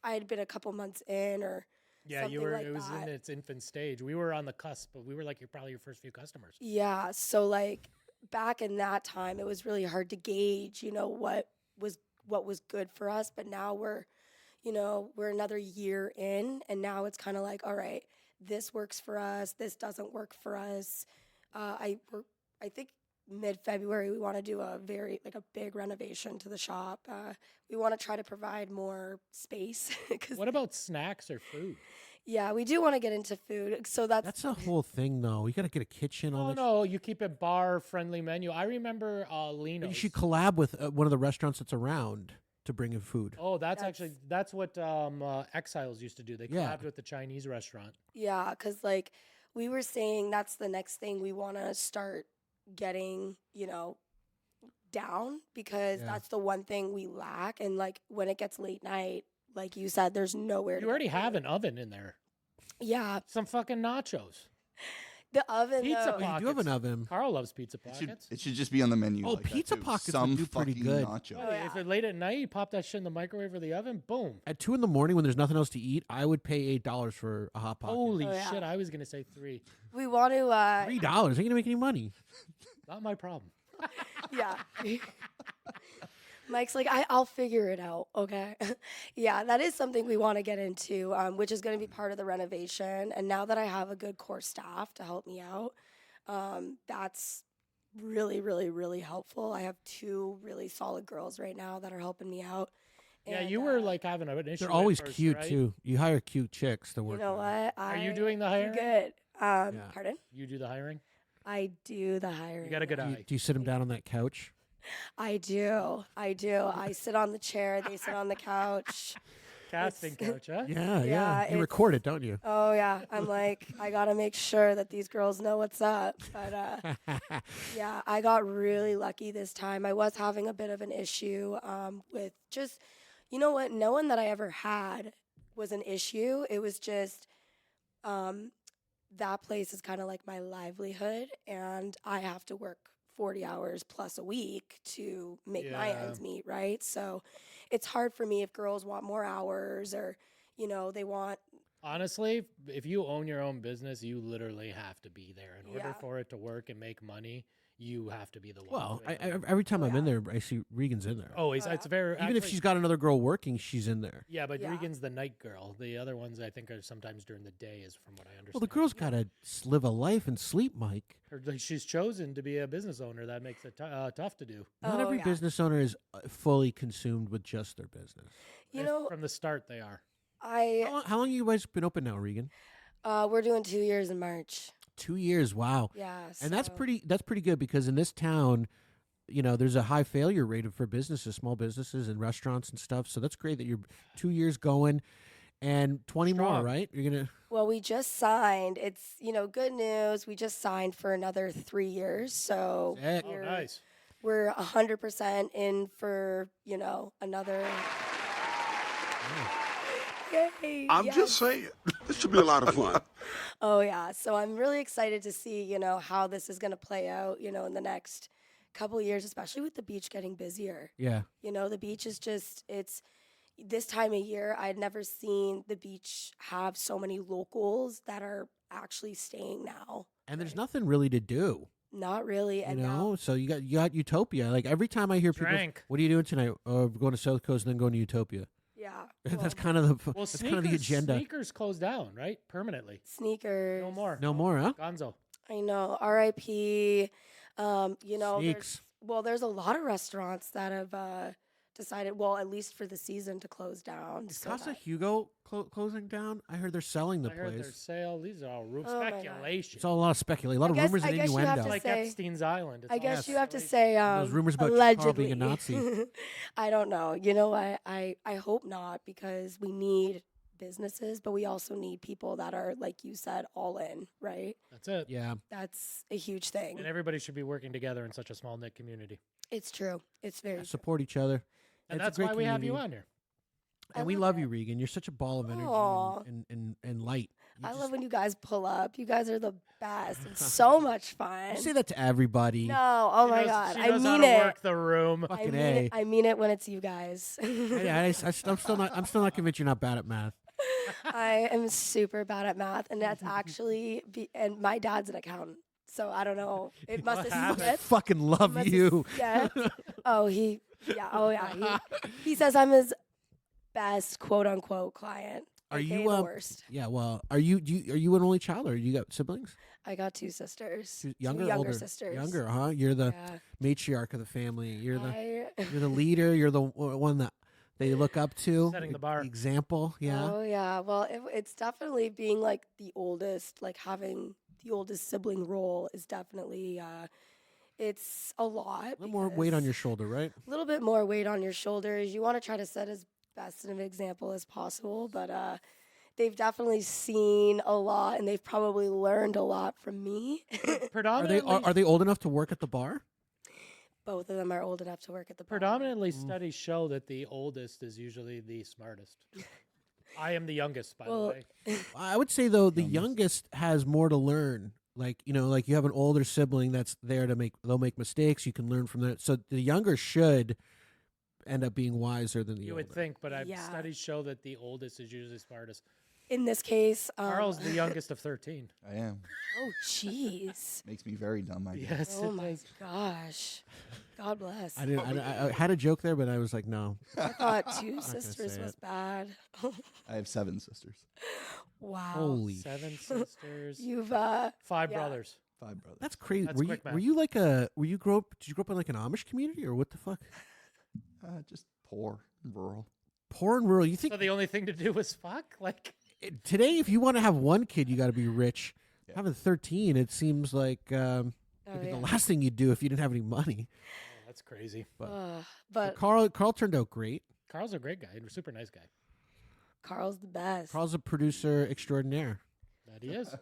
[SPEAKER 13] had been a couple months in, or
[SPEAKER 5] Yeah, you were.
[SPEAKER 13] like
[SPEAKER 5] it was
[SPEAKER 13] that.
[SPEAKER 5] in its infant stage. We were on the cusp, but we were like probably your first few customers.
[SPEAKER 13] Yeah, so like back in that time, it was really hard to gauge, you know, what was good for us. But now we're another year in, and now it's kind of like, all right, this works for us, this doesn't work for us. I think mid-February we want to do a big renovation to the shop. We want to try to provide more space.
[SPEAKER 5] What about snacks or food?
[SPEAKER 13] Yeah, we do want to get into food. So
[SPEAKER 8] That's a whole thing, though. You got to get a kitchen.
[SPEAKER 5] Oh no, you keep it bar-friendly menu. I remember Lino's.
[SPEAKER 8] You should collab with one of the restaurants that's around to bring in food.
[SPEAKER 5] Oh, that's what Exiles used to do. They collabed with the Chinese restaurant.
[SPEAKER 13] Yeah, because like we were saying, that's the next thing we want to start getting, you know, down, because that's the one thing we lack. And like when it gets late night, like you said, there's nowhere.
[SPEAKER 5] You already have an oven in there.
[SPEAKER 13] Yeah.
[SPEAKER 5] Some fucking nachos.
[SPEAKER 13] The oven.
[SPEAKER 5] Pizza
[SPEAKER 13] though,
[SPEAKER 5] pockets.
[SPEAKER 8] You do have an oven.
[SPEAKER 5] Carl loves pizza pockets.
[SPEAKER 6] It should just be on the menu.
[SPEAKER 8] Oh,
[SPEAKER 6] like that,
[SPEAKER 8] pizza
[SPEAKER 6] too.
[SPEAKER 8] pockets would
[SPEAKER 6] Some
[SPEAKER 8] do pretty
[SPEAKER 6] fucking
[SPEAKER 8] good.
[SPEAKER 6] nacho.
[SPEAKER 13] Oh, yeah.
[SPEAKER 5] If it's late at night, you pop that shit in the microwave or the oven, boom.
[SPEAKER 8] At 2 a.m. when there's nothing else to eat, I would pay $8 for a hot pocket.
[SPEAKER 5] Holy
[SPEAKER 13] Oh, yeah.
[SPEAKER 5] shit, I was going to say $3.
[SPEAKER 13] We want to.
[SPEAKER 8] $3 ain't gonna make any money.
[SPEAKER 5] Not my problem.
[SPEAKER 13] Yeah. Mike's like, I'll figure it out. Okay. Yeah, that is something we want to get into, which is going to be part of the renovation. And now that I have a good core staff to help me out, that's really, really, really helpful. I have 2 really solid girls right now that are helping me out.
[SPEAKER 5] Yeah,
[SPEAKER 13] And,
[SPEAKER 5] you were like having an issue.
[SPEAKER 8] They're always
[SPEAKER 5] at first,
[SPEAKER 8] cute,
[SPEAKER 5] right?
[SPEAKER 8] too. You hire cute chicks to
[SPEAKER 13] You
[SPEAKER 8] work
[SPEAKER 13] know
[SPEAKER 8] with.
[SPEAKER 13] what?
[SPEAKER 5] Are you doing the hiring?
[SPEAKER 13] Good.
[SPEAKER 8] Yeah.
[SPEAKER 13] Pardon?
[SPEAKER 5] You do the hiring?
[SPEAKER 13] I do the hiring.
[SPEAKER 5] You got a good
[SPEAKER 8] Do
[SPEAKER 5] eye.
[SPEAKER 8] you sit them down on that couch?
[SPEAKER 13] I do. I sit on the chair. They sit on the couch.
[SPEAKER 5] Casting couch, huh?
[SPEAKER 8] Yeah.
[SPEAKER 13] Yeah,
[SPEAKER 8] You
[SPEAKER 13] it's-
[SPEAKER 8] record it, don't you?
[SPEAKER 13] Oh yeah, I'm like, I gotta make sure that these girls know what's up. But yeah, I got really lucky this time. I was having a bit of an issue with just, you know what? No one that I ever had was an issue. It was just that place is kind of like my livelihood, and I have to work 40 hours plus a week to make my ends meet, right? So it's hard for me if girls want more hours, or, you know, they want.
[SPEAKER 5] Honestly, if you own your own business, you literally have to be there. In order for it to work and make money, you have to be the one.
[SPEAKER 8] Well,
[SPEAKER 5] doing it.
[SPEAKER 8] every time I'm in there, I see Regan's in there.
[SPEAKER 5] Always. It's very.
[SPEAKER 8] Even if
[SPEAKER 5] actually-
[SPEAKER 8] she's got another girl working, she's in there.
[SPEAKER 5] Yeah, but Regan's the night girl. The other ones, I think, are sometimes during the day, is from what I understand.
[SPEAKER 8] Well, the girl's got to live a life and sleep, Mike.
[SPEAKER 5] She's chosen to be a business owner. That makes it tough to do.
[SPEAKER 8] Not every business owner is fully consumed with just their business.
[SPEAKER 13] You know,
[SPEAKER 5] from the start, they are.
[SPEAKER 8] How long you guys been open now, Regan?
[SPEAKER 13] We're doing 2 years in March.
[SPEAKER 8] 2 years, wow.
[SPEAKER 13] Yeah,
[SPEAKER 8] and that's pretty good, because in this town, you know, there's a high failure rate for businesses, small businesses and restaurants and stuff. So that's great that you're 2 years going. And 20 more,
[SPEAKER 5] Strong.
[SPEAKER 8] right? You're gonna.
[SPEAKER 13] Well, we just signed. It's, good news. We just signed for another 3 years. So
[SPEAKER 8] Sick.
[SPEAKER 5] Oh, nice.
[SPEAKER 13] we're 100% in for, another. Yay,
[SPEAKER 11] I'm
[SPEAKER 13] yes.
[SPEAKER 11] just saying, this should be a lot of fun.
[SPEAKER 13] Oh, yeah. So I'm really excited to see, how this is going to play out, in the next couple of years, especially with the beach getting busier.
[SPEAKER 8] Yeah.
[SPEAKER 13] The beach is just, it's this time of year, I'd never seen the beach have so many locals that are actually staying now.
[SPEAKER 8] And there's nothing really to do.
[SPEAKER 13] Not really. And now,
[SPEAKER 8] So you got Utopia. Like every time I hear people,
[SPEAKER 5] Drank.
[SPEAKER 8] what are you doing tonight? Oh, we're going to South Coast and then going to Utopia.
[SPEAKER 13] yeah.
[SPEAKER 8] That's kind of the
[SPEAKER 5] Well,
[SPEAKER 8] that's kind of the agenda.
[SPEAKER 5] Sneakers closed down, right? Permanently.
[SPEAKER 13] Sneakers.
[SPEAKER 5] No more.
[SPEAKER 8] No more, huh?
[SPEAKER 5] Gonzo.
[SPEAKER 13] I know. R.I.P.
[SPEAKER 8] Sneaks.
[SPEAKER 13] There's a lot of restaurants that have decided, well, at least for the season, to close down.
[SPEAKER 8] Is
[SPEAKER 13] so
[SPEAKER 8] Casa
[SPEAKER 13] that-
[SPEAKER 8] Hugo closing down? I heard they're selling the
[SPEAKER 5] I heard their
[SPEAKER 8] place.
[SPEAKER 5] sale. These are all
[SPEAKER 13] Oh my God.
[SPEAKER 5] speculation.
[SPEAKER 8] It's all a lot of speculation, a lot of
[SPEAKER 13] I guess-
[SPEAKER 8] rumors
[SPEAKER 13] I
[SPEAKER 8] and
[SPEAKER 13] guess you have
[SPEAKER 8] innuendo.
[SPEAKER 13] to
[SPEAKER 5] like
[SPEAKER 13] say-
[SPEAKER 5] Epstein's Island. It's
[SPEAKER 13] I
[SPEAKER 5] all
[SPEAKER 13] guess you have to
[SPEAKER 5] speculation.
[SPEAKER 13] say
[SPEAKER 8] Those rumors about
[SPEAKER 13] allegedly.
[SPEAKER 8] Carl being a Nazi.
[SPEAKER 13] I don't know. I hope not, because we need businesses, but we also need people that are, like you said, all in, right?
[SPEAKER 5] That's it.
[SPEAKER 8] Yeah.
[SPEAKER 13] That's a huge thing.
[SPEAKER 5] And everybody should be working together in such a small knit community.
[SPEAKER 13] It's true. It's very true.
[SPEAKER 8] Support each other.
[SPEAKER 5] And
[SPEAKER 8] It's a
[SPEAKER 5] that's
[SPEAKER 8] great
[SPEAKER 5] why we have you
[SPEAKER 8] community.
[SPEAKER 5] on here.
[SPEAKER 8] And we love you, Regan. You're such a ball of energy
[SPEAKER 13] Aw.
[SPEAKER 8] and light.
[SPEAKER 13] I love when you guys pull up. You guys are the best. It's so much fun.
[SPEAKER 8] You say that to everybody.
[SPEAKER 13] No, oh
[SPEAKER 5] She
[SPEAKER 13] my
[SPEAKER 5] knows-
[SPEAKER 13] God.
[SPEAKER 5] She
[SPEAKER 13] I
[SPEAKER 5] knows how
[SPEAKER 13] mean
[SPEAKER 5] to
[SPEAKER 13] it.
[SPEAKER 5] work the room.
[SPEAKER 13] I
[SPEAKER 8] Fucking
[SPEAKER 13] mean
[SPEAKER 8] A.
[SPEAKER 13] it. I mean it when it's you guys.
[SPEAKER 8] I'm still not convinced you're not bad at math.
[SPEAKER 13] I am super bad at math, and that's actually and my dad's an accountant, so I don't know. It must have
[SPEAKER 8] I
[SPEAKER 13] slipped.
[SPEAKER 8] fucking love
[SPEAKER 13] Must have
[SPEAKER 8] you.
[SPEAKER 13] slipped. Oh, yeah. He says I'm his best quote unquote client.
[SPEAKER 8] Are
[SPEAKER 13] aka
[SPEAKER 8] you
[SPEAKER 13] the worst?
[SPEAKER 8] Yeah. Well, are you an only child or you got siblings?
[SPEAKER 13] I got two sisters.
[SPEAKER 8] Two younger,
[SPEAKER 13] two younger
[SPEAKER 8] older?
[SPEAKER 13] sisters.
[SPEAKER 8] Younger, huh? You're the
[SPEAKER 13] Yeah.
[SPEAKER 8] matriarch of the family. You're
[SPEAKER 13] I-
[SPEAKER 8] the leader. You're the one that they look up to.
[SPEAKER 5] Setting the bar.
[SPEAKER 8] Example. Yeah.
[SPEAKER 13] Oh yeah. Well, it's definitely being like the oldest, like having the oldest sibling role is definitely it's a lot.
[SPEAKER 8] A little more weight on
[SPEAKER 13] because-
[SPEAKER 8] your shoulder, right?
[SPEAKER 13] A little bit more weight on your shoulders. You want to try to set as best of an example as possible, but they've definitely seen a lot and they've probably learned a lot from me.
[SPEAKER 5] Predominantly,
[SPEAKER 8] Are they old enough to work at the bar?
[SPEAKER 13] Both of them are old enough to work at the bar.
[SPEAKER 5] predominantly studies show that the oldest is usually the smartest. I am the youngest, by the
[SPEAKER 13] Well,
[SPEAKER 5] way.
[SPEAKER 8] I would say though the youngest has more to learn. Like like you have an older sibling that's there to they'll make mistakes. You can learn from that. So the younger should end up being wiser than the
[SPEAKER 5] You
[SPEAKER 8] older.
[SPEAKER 5] would think, but
[SPEAKER 13] Yeah.
[SPEAKER 5] studies show that the oldest is usually smartest.
[SPEAKER 13] In this case,
[SPEAKER 5] Carl's the youngest of 13.
[SPEAKER 6] I am.
[SPEAKER 13] Oh, jeez.
[SPEAKER 6] Makes me very dumb. I guess.
[SPEAKER 5] Yes,
[SPEAKER 13] Oh
[SPEAKER 5] it
[SPEAKER 13] my
[SPEAKER 5] does.
[SPEAKER 13] gosh. God bless.
[SPEAKER 8] I had a joke there, but I was like, no.
[SPEAKER 13] I thought two
[SPEAKER 8] gonna
[SPEAKER 13] sisters
[SPEAKER 8] say
[SPEAKER 13] was
[SPEAKER 8] it.
[SPEAKER 13] bad.
[SPEAKER 6] I have 7 sisters.
[SPEAKER 13] Wow.
[SPEAKER 8] Holy,
[SPEAKER 5] 7 sisters,
[SPEAKER 13] You've
[SPEAKER 5] 5
[SPEAKER 13] yeah.
[SPEAKER 5] brothers.
[SPEAKER 6] 5 brothers.
[SPEAKER 8] that's crazy.
[SPEAKER 5] That's
[SPEAKER 8] were you
[SPEAKER 5] quick math.
[SPEAKER 8] were you like a were you grow up? Did you grow up in like an Amish community or what the fuck?
[SPEAKER 6] Just poor, rural.
[SPEAKER 8] Poor and rural. You think
[SPEAKER 5] So the only thing to do was fuck? Like,
[SPEAKER 8] today, if you want to have one kid, you got to be rich.
[SPEAKER 6] Yeah.
[SPEAKER 8] Having 13, it seems like
[SPEAKER 13] Oh,
[SPEAKER 8] it'd be
[SPEAKER 13] yeah.
[SPEAKER 8] the last thing you'd do if you didn't have any money.
[SPEAKER 5] oh, that's crazy.
[SPEAKER 8] But
[SPEAKER 13] But
[SPEAKER 8] Carl turned out great.
[SPEAKER 5] Carl's a great guy, and a super nice guy.
[SPEAKER 13] Carl's the best.
[SPEAKER 8] Carl's a producer extraordinaire
[SPEAKER 5] That he is.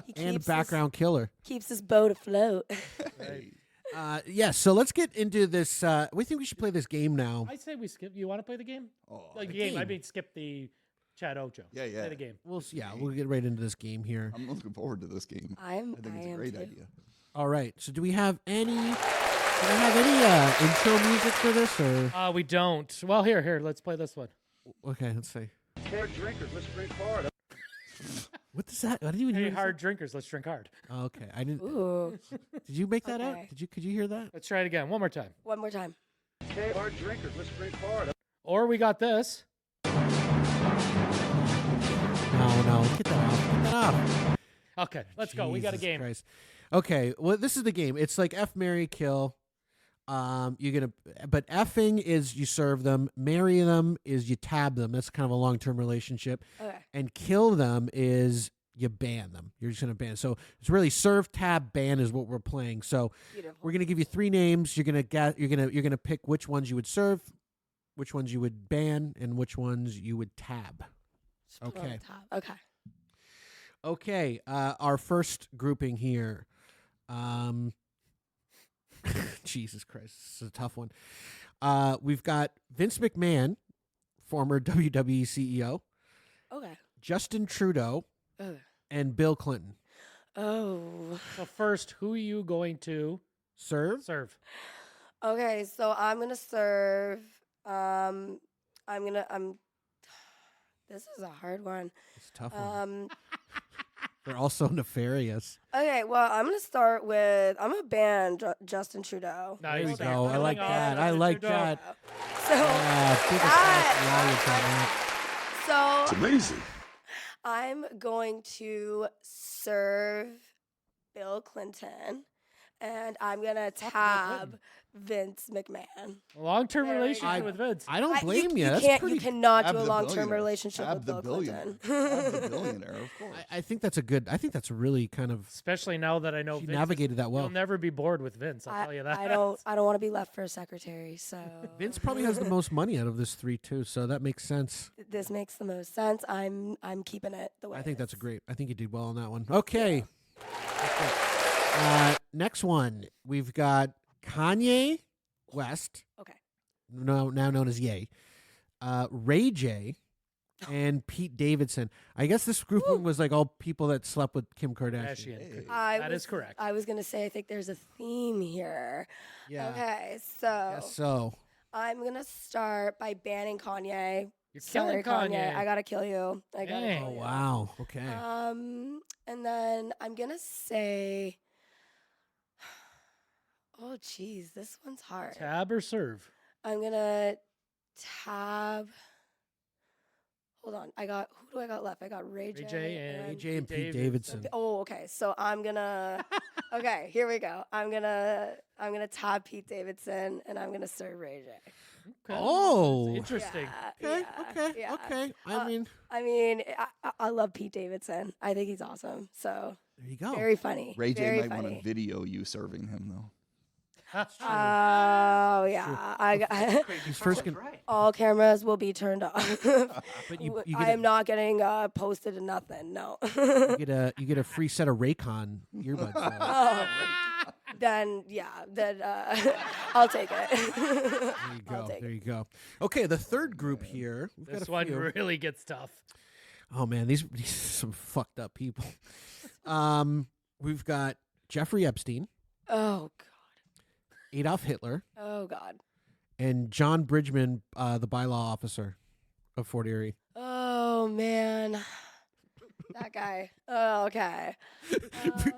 [SPEAKER 13] He
[SPEAKER 8] and a
[SPEAKER 13] keeps
[SPEAKER 8] background killer.
[SPEAKER 13] keeps his boat afloat.
[SPEAKER 5] Right.
[SPEAKER 8] Yes, so let's get into this. We think we should play this game now.
[SPEAKER 5] I say we skip. You want to play the game?
[SPEAKER 6] Oh,
[SPEAKER 5] Like
[SPEAKER 8] the
[SPEAKER 5] the game. I
[SPEAKER 8] game.
[SPEAKER 5] mean, skip the Chad Ocho.
[SPEAKER 6] Yeah, yeah.
[SPEAKER 5] Play the game.
[SPEAKER 8] We'll get right into this game here.
[SPEAKER 6] I'm looking forward to this game.
[SPEAKER 13] I
[SPEAKER 6] I think it's a
[SPEAKER 13] am
[SPEAKER 6] great
[SPEAKER 13] too.
[SPEAKER 6] idea.
[SPEAKER 8] All right. So do we have any intro music for this or
[SPEAKER 5] We don't. Well, here. Let's play this one.
[SPEAKER 8] okay, let's see.
[SPEAKER 11] Hard drinkers, let's drink hard.
[SPEAKER 8] What does that? I didn't even
[SPEAKER 5] Hey,
[SPEAKER 8] hear what it
[SPEAKER 5] hard drinkers, let's drink hard.
[SPEAKER 8] said. Oh, okay. I didn't.
[SPEAKER 13] Ooh.
[SPEAKER 8] Did you make that up?
[SPEAKER 13] Okay.
[SPEAKER 8] Could you hear that?
[SPEAKER 5] Let's try it again. One more time.
[SPEAKER 13] One more time.
[SPEAKER 11] Hard drinkers, let's drink hard.
[SPEAKER 5] Or we got this.
[SPEAKER 8] No. Get that off. Get that off.
[SPEAKER 5] Okay, let's go. We got a
[SPEAKER 8] Jesus
[SPEAKER 5] game.
[SPEAKER 8] Christ. Okay, well, this is the game. It's like F, marry, kill. But effing is you serve them. Marry them is you tab them. That's kind of a long-term relationship.
[SPEAKER 13] Okay.
[SPEAKER 8] And kill them is you ban them. You're just gonna ban. So it's really serve, tab, ban is what we're playing. So
[SPEAKER 13] Beautiful.
[SPEAKER 8] we're gonna give you 3 names. You're gonna pick which ones you would serve, which ones you would ban, and which ones you would tab.
[SPEAKER 13] Put it on
[SPEAKER 8] Okay.
[SPEAKER 13] the top. Okay.
[SPEAKER 8] Okay. Our first grouping here. Jesus Christ, this is a tough one. We've got Vince McMahon, former WWE CEO.
[SPEAKER 13] Okay.
[SPEAKER 8] Justin Trudeau,
[SPEAKER 13] Ugh.
[SPEAKER 8] and Bill Clinton.
[SPEAKER 5] So first, who are you going to
[SPEAKER 8] serve?
[SPEAKER 13] Okay, so I'm gonna serve. This is a hard one.
[SPEAKER 8] It's a tough one. They're all so nefarious.
[SPEAKER 13] Okay, well, I'm gonna start with. I'm gonna ban Justin Trudeau.
[SPEAKER 8] There we go. I like that. I like that.
[SPEAKER 13] So
[SPEAKER 8] So
[SPEAKER 13] it's
[SPEAKER 11] amazing.
[SPEAKER 13] I'm going to serve Bill Clinton, and I'm gonna tab Vince McMahon.
[SPEAKER 5] Long-term relationship with Vince.
[SPEAKER 8] I don't blame you.
[SPEAKER 13] You cannot do a long-term relationship with Bill Clinton.
[SPEAKER 6] The billionaire, of course.
[SPEAKER 8] I think that's a good. I think that's really kind of.
[SPEAKER 5] Especially now that I know
[SPEAKER 8] She
[SPEAKER 5] Vince
[SPEAKER 8] navigated that well.
[SPEAKER 5] You'll never be bored with Vince. I'll tell you that.
[SPEAKER 13] I don't want to be left for a secretary. So
[SPEAKER 8] Vince probably has the most money out of this three too, so that makes sense.
[SPEAKER 13] this makes the most sense. I'm keeping it the way.
[SPEAKER 8] I think that's a great. I think you did well on that one. Okay. Next one, we've got Kanye West.
[SPEAKER 13] Okay.
[SPEAKER 8] Now known as Ye. Ray J. And Pete Davidson. I guess this group one was like all people that slept with Kim Kardashian.
[SPEAKER 5] That is correct.
[SPEAKER 13] I was gonna say I think there's a theme here.
[SPEAKER 8] Yeah.
[SPEAKER 13] Okay, so.
[SPEAKER 8] Guess so.
[SPEAKER 13] I'm gonna start by banning Kanye.
[SPEAKER 5] You're
[SPEAKER 13] Sorry,
[SPEAKER 5] killing Kanye.
[SPEAKER 13] I gotta kill you. I gotta
[SPEAKER 5] Dang.
[SPEAKER 13] kill
[SPEAKER 8] Oh
[SPEAKER 13] you.
[SPEAKER 8] wow. Okay.
[SPEAKER 13] And then I'm gonna say, oh geez, this one's hard.
[SPEAKER 5] Tab or serve?
[SPEAKER 13] I'm gonna tab. Hold on, who do I got left? I got Ray J.
[SPEAKER 8] Ray J and Pete Davidson.
[SPEAKER 13] Oh, okay. So I'm gonna. Okay, here we go. I'm gonna tab Pete Davidson, and I'm gonna serve Ray J.
[SPEAKER 5] Okay.
[SPEAKER 8] Oh.
[SPEAKER 5] That's interesting.
[SPEAKER 8] Okay. I mean,
[SPEAKER 13] I love Pete Davidson. I think he's awesome. So
[SPEAKER 8] there you go.
[SPEAKER 13] very funny.
[SPEAKER 6] Ray J
[SPEAKER 13] very
[SPEAKER 6] might
[SPEAKER 13] funny.
[SPEAKER 6] want to video you serving him, though.
[SPEAKER 5] That's true.
[SPEAKER 13] Oh yeah, I got.
[SPEAKER 8] He's first gonna.
[SPEAKER 13] All cameras will be turned off.
[SPEAKER 8] But you
[SPEAKER 13] I
[SPEAKER 8] get
[SPEAKER 13] am not getting posted to nothing. No.
[SPEAKER 8] you get a free set of Raycon earbuds.
[SPEAKER 13] Oh, then I'll take it.
[SPEAKER 8] There you go. There you go. Okay, the third group here. We've got
[SPEAKER 5] This
[SPEAKER 8] a
[SPEAKER 5] one
[SPEAKER 8] few.
[SPEAKER 5] really gets tough.
[SPEAKER 8] Oh man, these are some fucked up people. We've got Jeffrey Epstein,
[SPEAKER 13] Oh god.
[SPEAKER 8] Adolf Hitler,
[SPEAKER 13] Oh god.
[SPEAKER 8] and John Bridgman, the bylaw officer of Fort Erie.
[SPEAKER 13] Oh man. That guy. Oh, okay.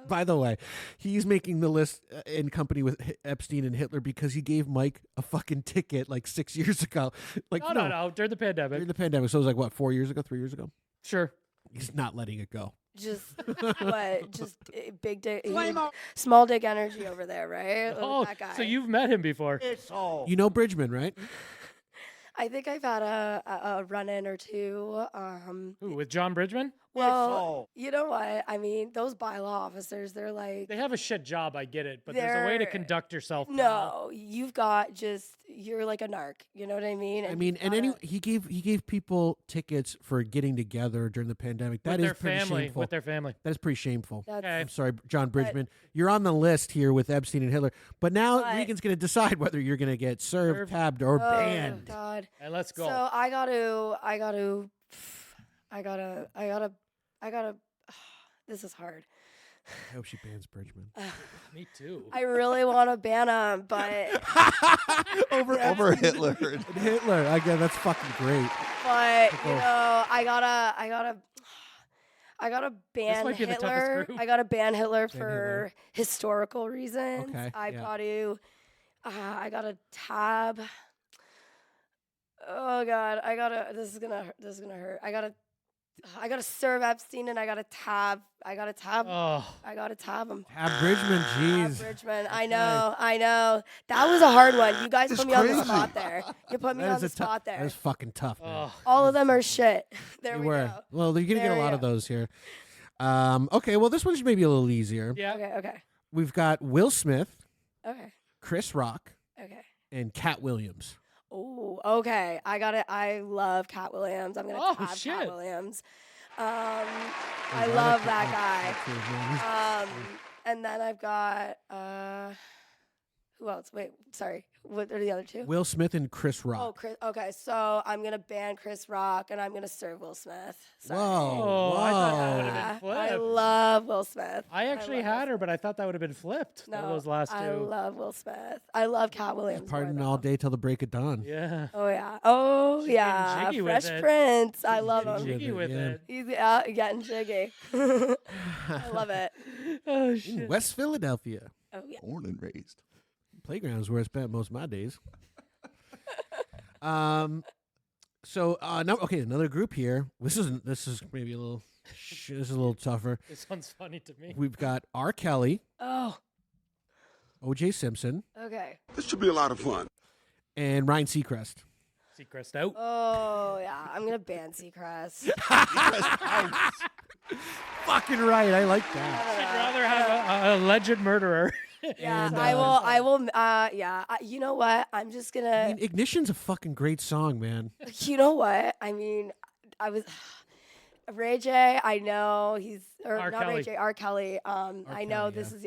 [SPEAKER 8] By the way, he's making the list in company with Epstein and Hitler because he gave Mike a fucking ticket like 6 years ago. Like
[SPEAKER 5] No. During the pandemic.
[SPEAKER 8] during the pandemic. So it was like what, 4 years ago, 3 years ago?
[SPEAKER 5] Sure.
[SPEAKER 8] He's not letting it go.
[SPEAKER 13] Just what? Just big dick, small dick energy over there, right?
[SPEAKER 5] Oh,
[SPEAKER 13] That guy.
[SPEAKER 5] so you've met him before.
[SPEAKER 8] You know Bridgman, right?
[SPEAKER 13] I think I've had a run-in or two.
[SPEAKER 5] Who, with John Bridgman?
[SPEAKER 13] Well, you know what? I mean, those bylaw officers, they're like...
[SPEAKER 5] They have a shit job, I get it, but there's a way to
[SPEAKER 13] They're-
[SPEAKER 5] conduct yourself.
[SPEAKER 13] No, you've got you're like a narc. You know what I mean?
[SPEAKER 8] I mean, and anyway, he gave people tickets for getting together during the pandemic. That
[SPEAKER 5] With
[SPEAKER 8] is
[SPEAKER 5] their
[SPEAKER 8] pretty
[SPEAKER 5] family.
[SPEAKER 8] shameful.
[SPEAKER 5] With their family.
[SPEAKER 8] That is pretty shameful.
[SPEAKER 13] That's-
[SPEAKER 8] I'm sorry, John Bridgman. You're on the list here with Epstein and Hitler, but now
[SPEAKER 13] But-
[SPEAKER 8] Regan's going to decide whether you're going to get served, tabbed, or banned.
[SPEAKER 13] Oh, God.
[SPEAKER 5] And let's go.
[SPEAKER 13] So I gotta. This is hard.
[SPEAKER 8] I hope she bans Bridgman.
[SPEAKER 5] Me too.
[SPEAKER 13] I really want to ban him, but
[SPEAKER 6] Over Hitler.
[SPEAKER 8] Hitler, again, that's fucking great.
[SPEAKER 13] but you
[SPEAKER 8] Cool.
[SPEAKER 13] know, I gotta ban
[SPEAKER 5] might be the toughest
[SPEAKER 13] Hitler.
[SPEAKER 5] group.
[SPEAKER 13] I gotta ban Hitler
[SPEAKER 8] Ban
[SPEAKER 13] for
[SPEAKER 8] Hitler.
[SPEAKER 13] historical reasons.
[SPEAKER 8] Okay,
[SPEAKER 13] I
[SPEAKER 8] yeah.
[SPEAKER 13] gotta tab. Oh God, this is gonna hurt. I gotta serve Epstein and I gotta tab.
[SPEAKER 5] Oh,
[SPEAKER 13] I gotta tab him.
[SPEAKER 8] Tab Bridgman, jeez.
[SPEAKER 13] Bridgman, I know. That was a hard one. You guys
[SPEAKER 6] It's
[SPEAKER 13] put me on the
[SPEAKER 6] crazy.
[SPEAKER 13] spot there. You put me
[SPEAKER 8] That
[SPEAKER 13] on
[SPEAKER 8] is
[SPEAKER 13] the
[SPEAKER 8] a tough.
[SPEAKER 13] spot
[SPEAKER 8] That
[SPEAKER 13] there.
[SPEAKER 8] is fucking tough. Man.
[SPEAKER 13] All of them are shit. There
[SPEAKER 8] They
[SPEAKER 13] we
[SPEAKER 8] were.
[SPEAKER 13] go.
[SPEAKER 8] Well, you're gonna get
[SPEAKER 13] There
[SPEAKER 8] a
[SPEAKER 13] we
[SPEAKER 8] lot of
[SPEAKER 13] go.
[SPEAKER 8] those here. Okay, well, this one's maybe a little easier.
[SPEAKER 5] Yeah.
[SPEAKER 13] Okay.
[SPEAKER 8] We've got Will Smith,
[SPEAKER 13] Okay.
[SPEAKER 8] Chris Rock,
[SPEAKER 13] Okay.
[SPEAKER 8] and Cat Williams.
[SPEAKER 13] Oh, okay. I got it. I love Cat Williams. I'm gonna tab
[SPEAKER 5] shit.
[SPEAKER 13] Cat Williams. I love that guy. And then I've got who else? Wait, sorry. What are the other two?
[SPEAKER 8] Will Smith and Chris Rock.
[SPEAKER 13] Oh, Chris. Okay, so I'm gonna ban Chris Rock and I'm gonna serve Will Smith. Sorry.
[SPEAKER 8] Whoa.
[SPEAKER 5] I thought that would have been flipped.
[SPEAKER 13] I love Will Smith.
[SPEAKER 5] I actually had her, but I thought that would have been flipped.
[SPEAKER 13] No,
[SPEAKER 5] those last two.
[SPEAKER 13] I love Will Smith. I love Cat Williams.
[SPEAKER 8] Pardon all day till the break of dawn.
[SPEAKER 5] Yeah.
[SPEAKER 13] Oh yeah. Oh
[SPEAKER 5] She's
[SPEAKER 13] yeah.
[SPEAKER 5] getting jiggy with
[SPEAKER 13] Fresh
[SPEAKER 5] it.
[SPEAKER 13] Prince. I love him.
[SPEAKER 5] Jiggy with it.
[SPEAKER 13] He's getting jiggy. I love it.
[SPEAKER 5] Oh
[SPEAKER 8] In
[SPEAKER 5] shit.
[SPEAKER 8] West Philadelphia.
[SPEAKER 13] Oh yeah.
[SPEAKER 6] Born and raised.
[SPEAKER 8] Playground's where I spent most of my days. So no, okay, another group here. This is maybe a little this is a little tougher.
[SPEAKER 5] This one's funny to me.
[SPEAKER 8] We've got R. Kelly,
[SPEAKER 13] Oh.
[SPEAKER 8] O.J. Simpson,
[SPEAKER 13] Okay.
[SPEAKER 11] This should be a lot of fun.
[SPEAKER 8] and Ryan Seacrest.
[SPEAKER 5] Seacrest out.
[SPEAKER 13] Oh yeah. I'm gonna ban Seacrest.
[SPEAKER 8] Fucking right, I like that.
[SPEAKER 5] I'd rather have a alleged murderer.
[SPEAKER 13] Yeah,
[SPEAKER 8] And,
[SPEAKER 13] I will. Yeah. You know what? I'm just gonna.
[SPEAKER 8] I mean, Ignition's a fucking great song, man.
[SPEAKER 13] You know what? I mean, I was Ray J. I know he's or
[SPEAKER 5] R.
[SPEAKER 13] not
[SPEAKER 5] Kelly.
[SPEAKER 13] Ray J. R. Kelly. I know
[SPEAKER 8] Kelly,
[SPEAKER 13] this is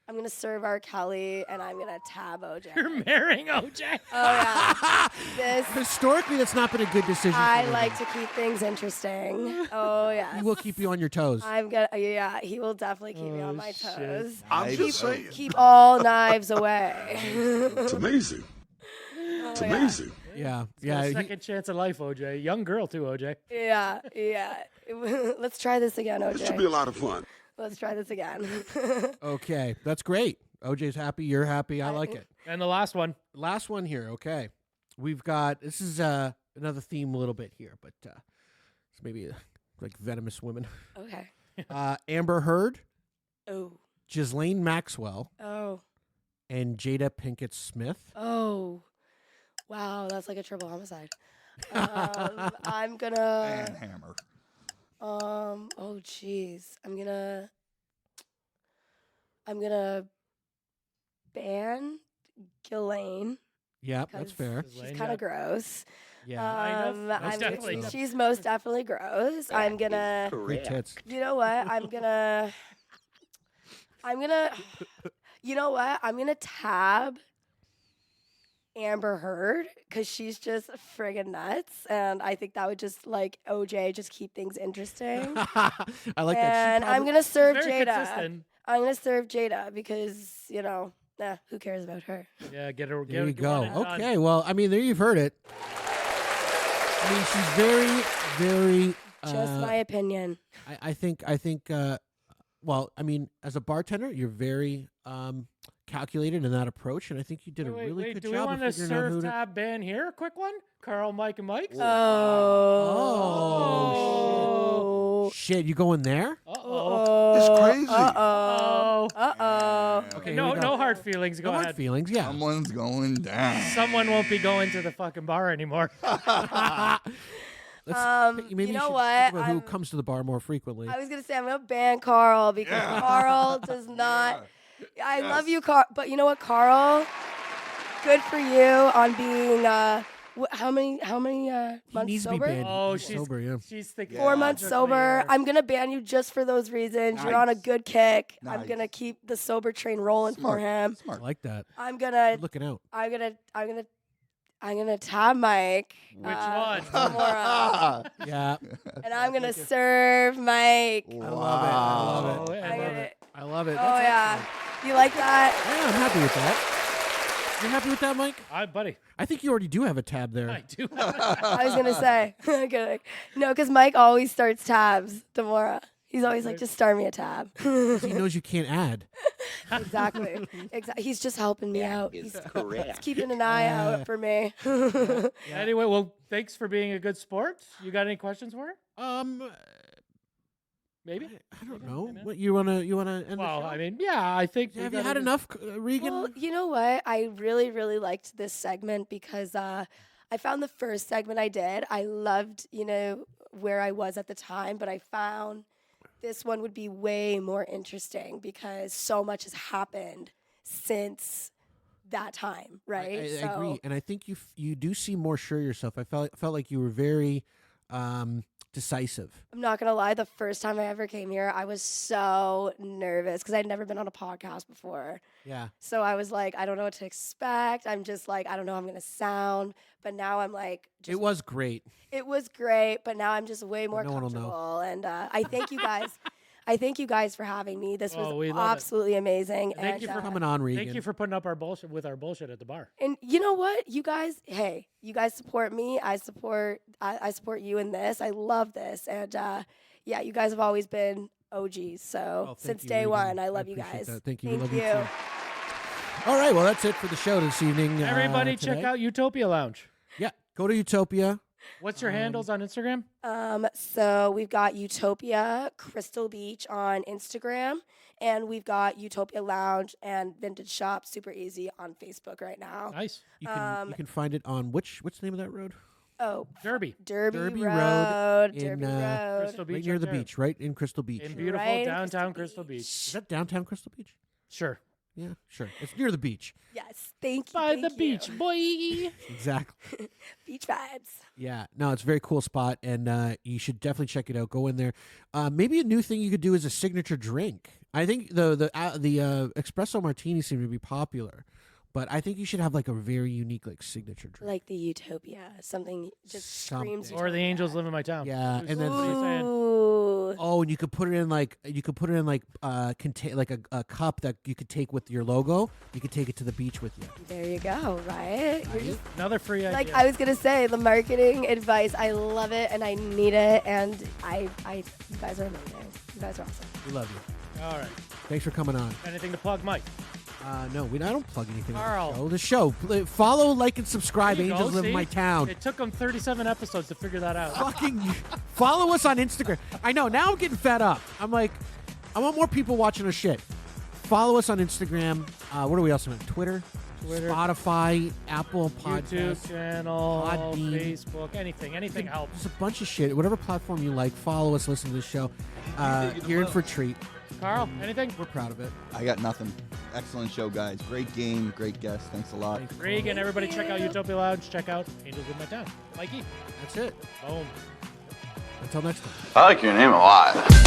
[SPEAKER 13] I'm gonna serve R. Kelly and I'm gonna tab OJ.
[SPEAKER 5] You're marrying OJ.
[SPEAKER 13] Oh yeah. This
[SPEAKER 8] Historically, that's not been a good decision.
[SPEAKER 13] I
[SPEAKER 8] for
[SPEAKER 13] like
[SPEAKER 8] women.
[SPEAKER 13] to keep things interesting. Oh yeah.
[SPEAKER 8] He will keep you on your toes.
[SPEAKER 13] I'm gonna. Yeah, he will definitely keep me on my
[SPEAKER 5] shit.
[SPEAKER 13] toes.
[SPEAKER 11] I'm just saying.
[SPEAKER 13] Keep all knives away.
[SPEAKER 11] It's amazing. It's amazing.
[SPEAKER 8] Yeah,
[SPEAKER 5] Yeah.
[SPEAKER 8] yeah.
[SPEAKER 5] Second chance of life, OJ. Young girl too, OJ.
[SPEAKER 13] Yeah. Let's try this again,
[SPEAKER 11] This should be a
[SPEAKER 13] OJ.
[SPEAKER 11] lot of fun.
[SPEAKER 13] Let's try this again.
[SPEAKER 8] Okay, that's great. OJ's happy. You're happy. I like it.
[SPEAKER 5] And the last one.
[SPEAKER 8] Last one here. Okay, we've got this is another theme a little bit here, but it's maybe like venomous women.
[SPEAKER 13] Okay.
[SPEAKER 8] Amber Heard,
[SPEAKER 13] Oh.
[SPEAKER 8] Ghislaine Maxwell,
[SPEAKER 13] Oh.
[SPEAKER 8] and Jada Pinkett Smith.
[SPEAKER 13] Oh. Wow, that's like a triple homicide. I'm gonna.
[SPEAKER 6] And Hammer.
[SPEAKER 13] Oh jeez. I'm gonna ban Ghislaine.
[SPEAKER 8] Yep, that's
[SPEAKER 13] 'cause
[SPEAKER 8] fair.
[SPEAKER 13] She's kind of gross.
[SPEAKER 8] Yeah,
[SPEAKER 5] Most definitely.
[SPEAKER 13] She's most definitely gross. I'm gonna.
[SPEAKER 8] great tits.
[SPEAKER 13] You know what? I'm gonna. You know what? I'm gonna tab Amber Heard because she's just friggin' nuts, and I think that would just like OJ just keep things interesting.
[SPEAKER 8] I like that.
[SPEAKER 13] And I'm gonna serve
[SPEAKER 5] Very
[SPEAKER 13] Jada.
[SPEAKER 5] consistent.
[SPEAKER 13] I'm gonna serve Jada because who cares about her?
[SPEAKER 5] Yeah, get her.
[SPEAKER 8] There you
[SPEAKER 5] get one
[SPEAKER 8] go.
[SPEAKER 5] and done.
[SPEAKER 8] Okay, well, I mean, there you've heard it. I mean, she's very, very.
[SPEAKER 13] Just my opinion.
[SPEAKER 8] I think. Well, I mean, as a bartender, you're very calculated in that approach, and I think you did a really good
[SPEAKER 5] do
[SPEAKER 8] job
[SPEAKER 5] we want
[SPEAKER 8] of
[SPEAKER 5] to
[SPEAKER 8] figuring out who
[SPEAKER 5] serve
[SPEAKER 8] to.
[SPEAKER 5] tab ban here? A quick one. Carl, Mike, and Mike.
[SPEAKER 8] Oh, shit! You going there?
[SPEAKER 5] Uh-oh.
[SPEAKER 11] It's crazy.
[SPEAKER 5] Uh-oh.
[SPEAKER 8] Okay,
[SPEAKER 5] No,
[SPEAKER 8] here we go.
[SPEAKER 5] no hard feelings. Go
[SPEAKER 8] No hard
[SPEAKER 5] ahead.
[SPEAKER 8] feelings. Yeah.
[SPEAKER 6] Someone's going down.
[SPEAKER 5] Someone won't be going to the fucking bar anymore.
[SPEAKER 8] Maybe
[SPEAKER 13] you know
[SPEAKER 8] should
[SPEAKER 13] what?
[SPEAKER 8] think about who
[SPEAKER 13] I'm-
[SPEAKER 8] comes to the bar more frequently.
[SPEAKER 13] I was gonna say I'm gonna ban Carl because Carl does not. I love you, Carl, but you know what, Carl? Good for you on being how many
[SPEAKER 8] He
[SPEAKER 13] months
[SPEAKER 8] needs to be
[SPEAKER 13] sober?
[SPEAKER 8] banned.
[SPEAKER 5] Oh,
[SPEAKER 8] He's
[SPEAKER 5] she's
[SPEAKER 8] sober. Yeah.
[SPEAKER 5] She's thinking
[SPEAKER 13] 4 months
[SPEAKER 5] logically
[SPEAKER 13] sober.
[SPEAKER 5] here.
[SPEAKER 13] I'm gonna ban you just for those reasons. You're on a
[SPEAKER 6] Nice.
[SPEAKER 13] good kick. I'm
[SPEAKER 6] Nice.
[SPEAKER 13] gonna keep the sober train rolling
[SPEAKER 6] Smart.
[SPEAKER 13] for him.
[SPEAKER 8] I like that.
[SPEAKER 13] I'm gonna
[SPEAKER 8] Good looking out.
[SPEAKER 13] I'm gonna tab Mike.
[SPEAKER 5] Which one?
[SPEAKER 13] Tamora.
[SPEAKER 8] Yeah.
[SPEAKER 13] And I'm gonna serve Mike.
[SPEAKER 8] I love it. I love
[SPEAKER 5] Oh,
[SPEAKER 8] it.
[SPEAKER 5] I
[SPEAKER 8] I
[SPEAKER 5] love
[SPEAKER 8] love
[SPEAKER 5] it.
[SPEAKER 8] it. I love it.
[SPEAKER 13] Oh
[SPEAKER 8] That's
[SPEAKER 13] yeah.
[SPEAKER 8] excellent.
[SPEAKER 13] You like that?
[SPEAKER 8] Yeah, I'm happy with that. You happy with that, Mike?
[SPEAKER 5] Buddy,
[SPEAKER 8] I think you already do have a tab there.
[SPEAKER 5] I do.
[SPEAKER 13] I was gonna say. Okay. No, because Mike always starts tabs. Tamora. He's always like, just start me a tab.
[SPEAKER 8] He knows you can't add.
[SPEAKER 13] Exactly. He's just helping me out. He's keeping an eye out for me.
[SPEAKER 5] Anyway, well, thanks for being a good sport. You got any questions for her? Maybe.
[SPEAKER 8] I don't know. What you wanna end the
[SPEAKER 5] Well,
[SPEAKER 8] show?
[SPEAKER 5] I mean, yeah, I think.
[SPEAKER 8] Have you had enough, Regan?
[SPEAKER 13] Well, you know what? I really, really liked this segment because I found the first segment I did. I loved, where I was at the time, but I found this one would be way more interesting because so much has happened since that time, right?
[SPEAKER 8] I agree, and I think you do seem more sure of yourself. I felt like you were very decisive.
[SPEAKER 13] I'm not gonna lie, the first time I ever came here, I was so nervous because I'd never been on a podcast before.
[SPEAKER 8] Yeah.
[SPEAKER 13] So I was like, I don't know what to expect. I'm just like, I don't know how I'm gonna sound. But now I'm like,
[SPEAKER 8] It was great.
[SPEAKER 13] It was great, but now I'm just way more
[SPEAKER 8] no one will know.
[SPEAKER 13] comfortable. And I thank you guys. I thank you guys for having me. This was
[SPEAKER 5] we love it.
[SPEAKER 13] absolutely amazing.
[SPEAKER 5] Thank you for
[SPEAKER 8] coming on, Regan.
[SPEAKER 5] Thank you for putting up our bullshit at the bar.
[SPEAKER 13] And you know what? You guys, hey, you guys support me. I support you in this. I love this. And yeah, you guys have always been OGs. So since day
[SPEAKER 8] Regan.
[SPEAKER 13] one, I love you
[SPEAKER 8] appreciate
[SPEAKER 13] guys.
[SPEAKER 8] that. Thank you.
[SPEAKER 13] Thank
[SPEAKER 8] We love
[SPEAKER 13] you.
[SPEAKER 8] you too. All right, well, that's it for the show this evening.
[SPEAKER 5] Everybody
[SPEAKER 8] today.
[SPEAKER 5] check out Utopia Lounge.
[SPEAKER 8] Yeah, go to Utopia.
[SPEAKER 5] What's your handles on Instagram?
[SPEAKER 13] So we've got Utopia Crystal Beach on Instagram, and we've got Utopia Lounge and Vintage Shop Super Easy on Facebook right now.
[SPEAKER 5] Nice.
[SPEAKER 8] You can find it on what's the name of that road?
[SPEAKER 13] Oh,
[SPEAKER 5] Derby.
[SPEAKER 13] Derby
[SPEAKER 8] Road
[SPEAKER 13] Derby
[SPEAKER 8] in
[SPEAKER 13] Road.
[SPEAKER 5] Crystal Beach
[SPEAKER 8] right near
[SPEAKER 5] right
[SPEAKER 8] the
[SPEAKER 5] there.
[SPEAKER 8] beach, right in Crystal Beach.
[SPEAKER 5] In beautiful
[SPEAKER 13] Right in
[SPEAKER 5] downtown Crystal Beach.
[SPEAKER 8] Is that downtown Crystal Beach?
[SPEAKER 5] Sure.
[SPEAKER 8] Yeah, sure. It's near the beach.
[SPEAKER 13] Yes, thank you.
[SPEAKER 5] By
[SPEAKER 13] thank
[SPEAKER 5] the
[SPEAKER 13] you.
[SPEAKER 5] beach, boy.
[SPEAKER 8] Exactly.
[SPEAKER 13] Beach vibes.
[SPEAKER 8] Yeah, no, it's a very cool spot, and you should definitely check it out. Go in there. Maybe a new thing you could do is a signature drink. I think the espresso martini seem to be popular, but I think you should have like a very unique like signature drink.
[SPEAKER 13] Like the Utopia, something just screams.
[SPEAKER 5] Or the Angels Live in My Town.
[SPEAKER 8] Yeah, and then
[SPEAKER 5] What are you saying?
[SPEAKER 13] Ooh.
[SPEAKER 8] and you could put it in like contain like a cup that you could take with your logo. You could take it to the beach with you.
[SPEAKER 13] There you go. Right. You're just,
[SPEAKER 5] Another free idea.
[SPEAKER 13] like I was gonna say, the marketing advice. I love it and I need it. And you guys are amazing. You guys are awesome.
[SPEAKER 8] We love you.
[SPEAKER 5] All right.
[SPEAKER 8] Thanks for coming on.
[SPEAKER 5] Anything to plug, Mike?
[SPEAKER 8] No, I don't plug anything.
[SPEAKER 5] Carl.
[SPEAKER 8] On the show. Follow, like, and subscribe.
[SPEAKER 5] There you
[SPEAKER 8] Angels
[SPEAKER 5] go,
[SPEAKER 8] Live in
[SPEAKER 5] see?
[SPEAKER 8] My Town.
[SPEAKER 5] It took them 37 episodes to figure that out.
[SPEAKER 8] Fucking follow us on Instagram. I know. Now I'm getting fed up. I'm like, I want more people watching our shit. Follow us on Instagram. What are we else on? Twitter, Spotify, Apple Podcasts,
[SPEAKER 5] YouTube channel,
[SPEAKER 8] Podbean.
[SPEAKER 5] Facebook, anything helps.
[SPEAKER 8] There's a bunch of shit. Whatever platform you like, follow us. Listen to the show. You're in for a treat.
[SPEAKER 5] Carl, anything?
[SPEAKER 8] We're proud of it.
[SPEAKER 6] I got nothing. Excellent show, guys. Great game, great guest. Thanks a lot.
[SPEAKER 5] Regan, everybody check out Utopia Lounge. Check out Angels in My Town. Mikey.
[SPEAKER 8] That's it.
[SPEAKER 5] Boom.
[SPEAKER 8] Until next time.
[SPEAKER 12] I like your name a lot.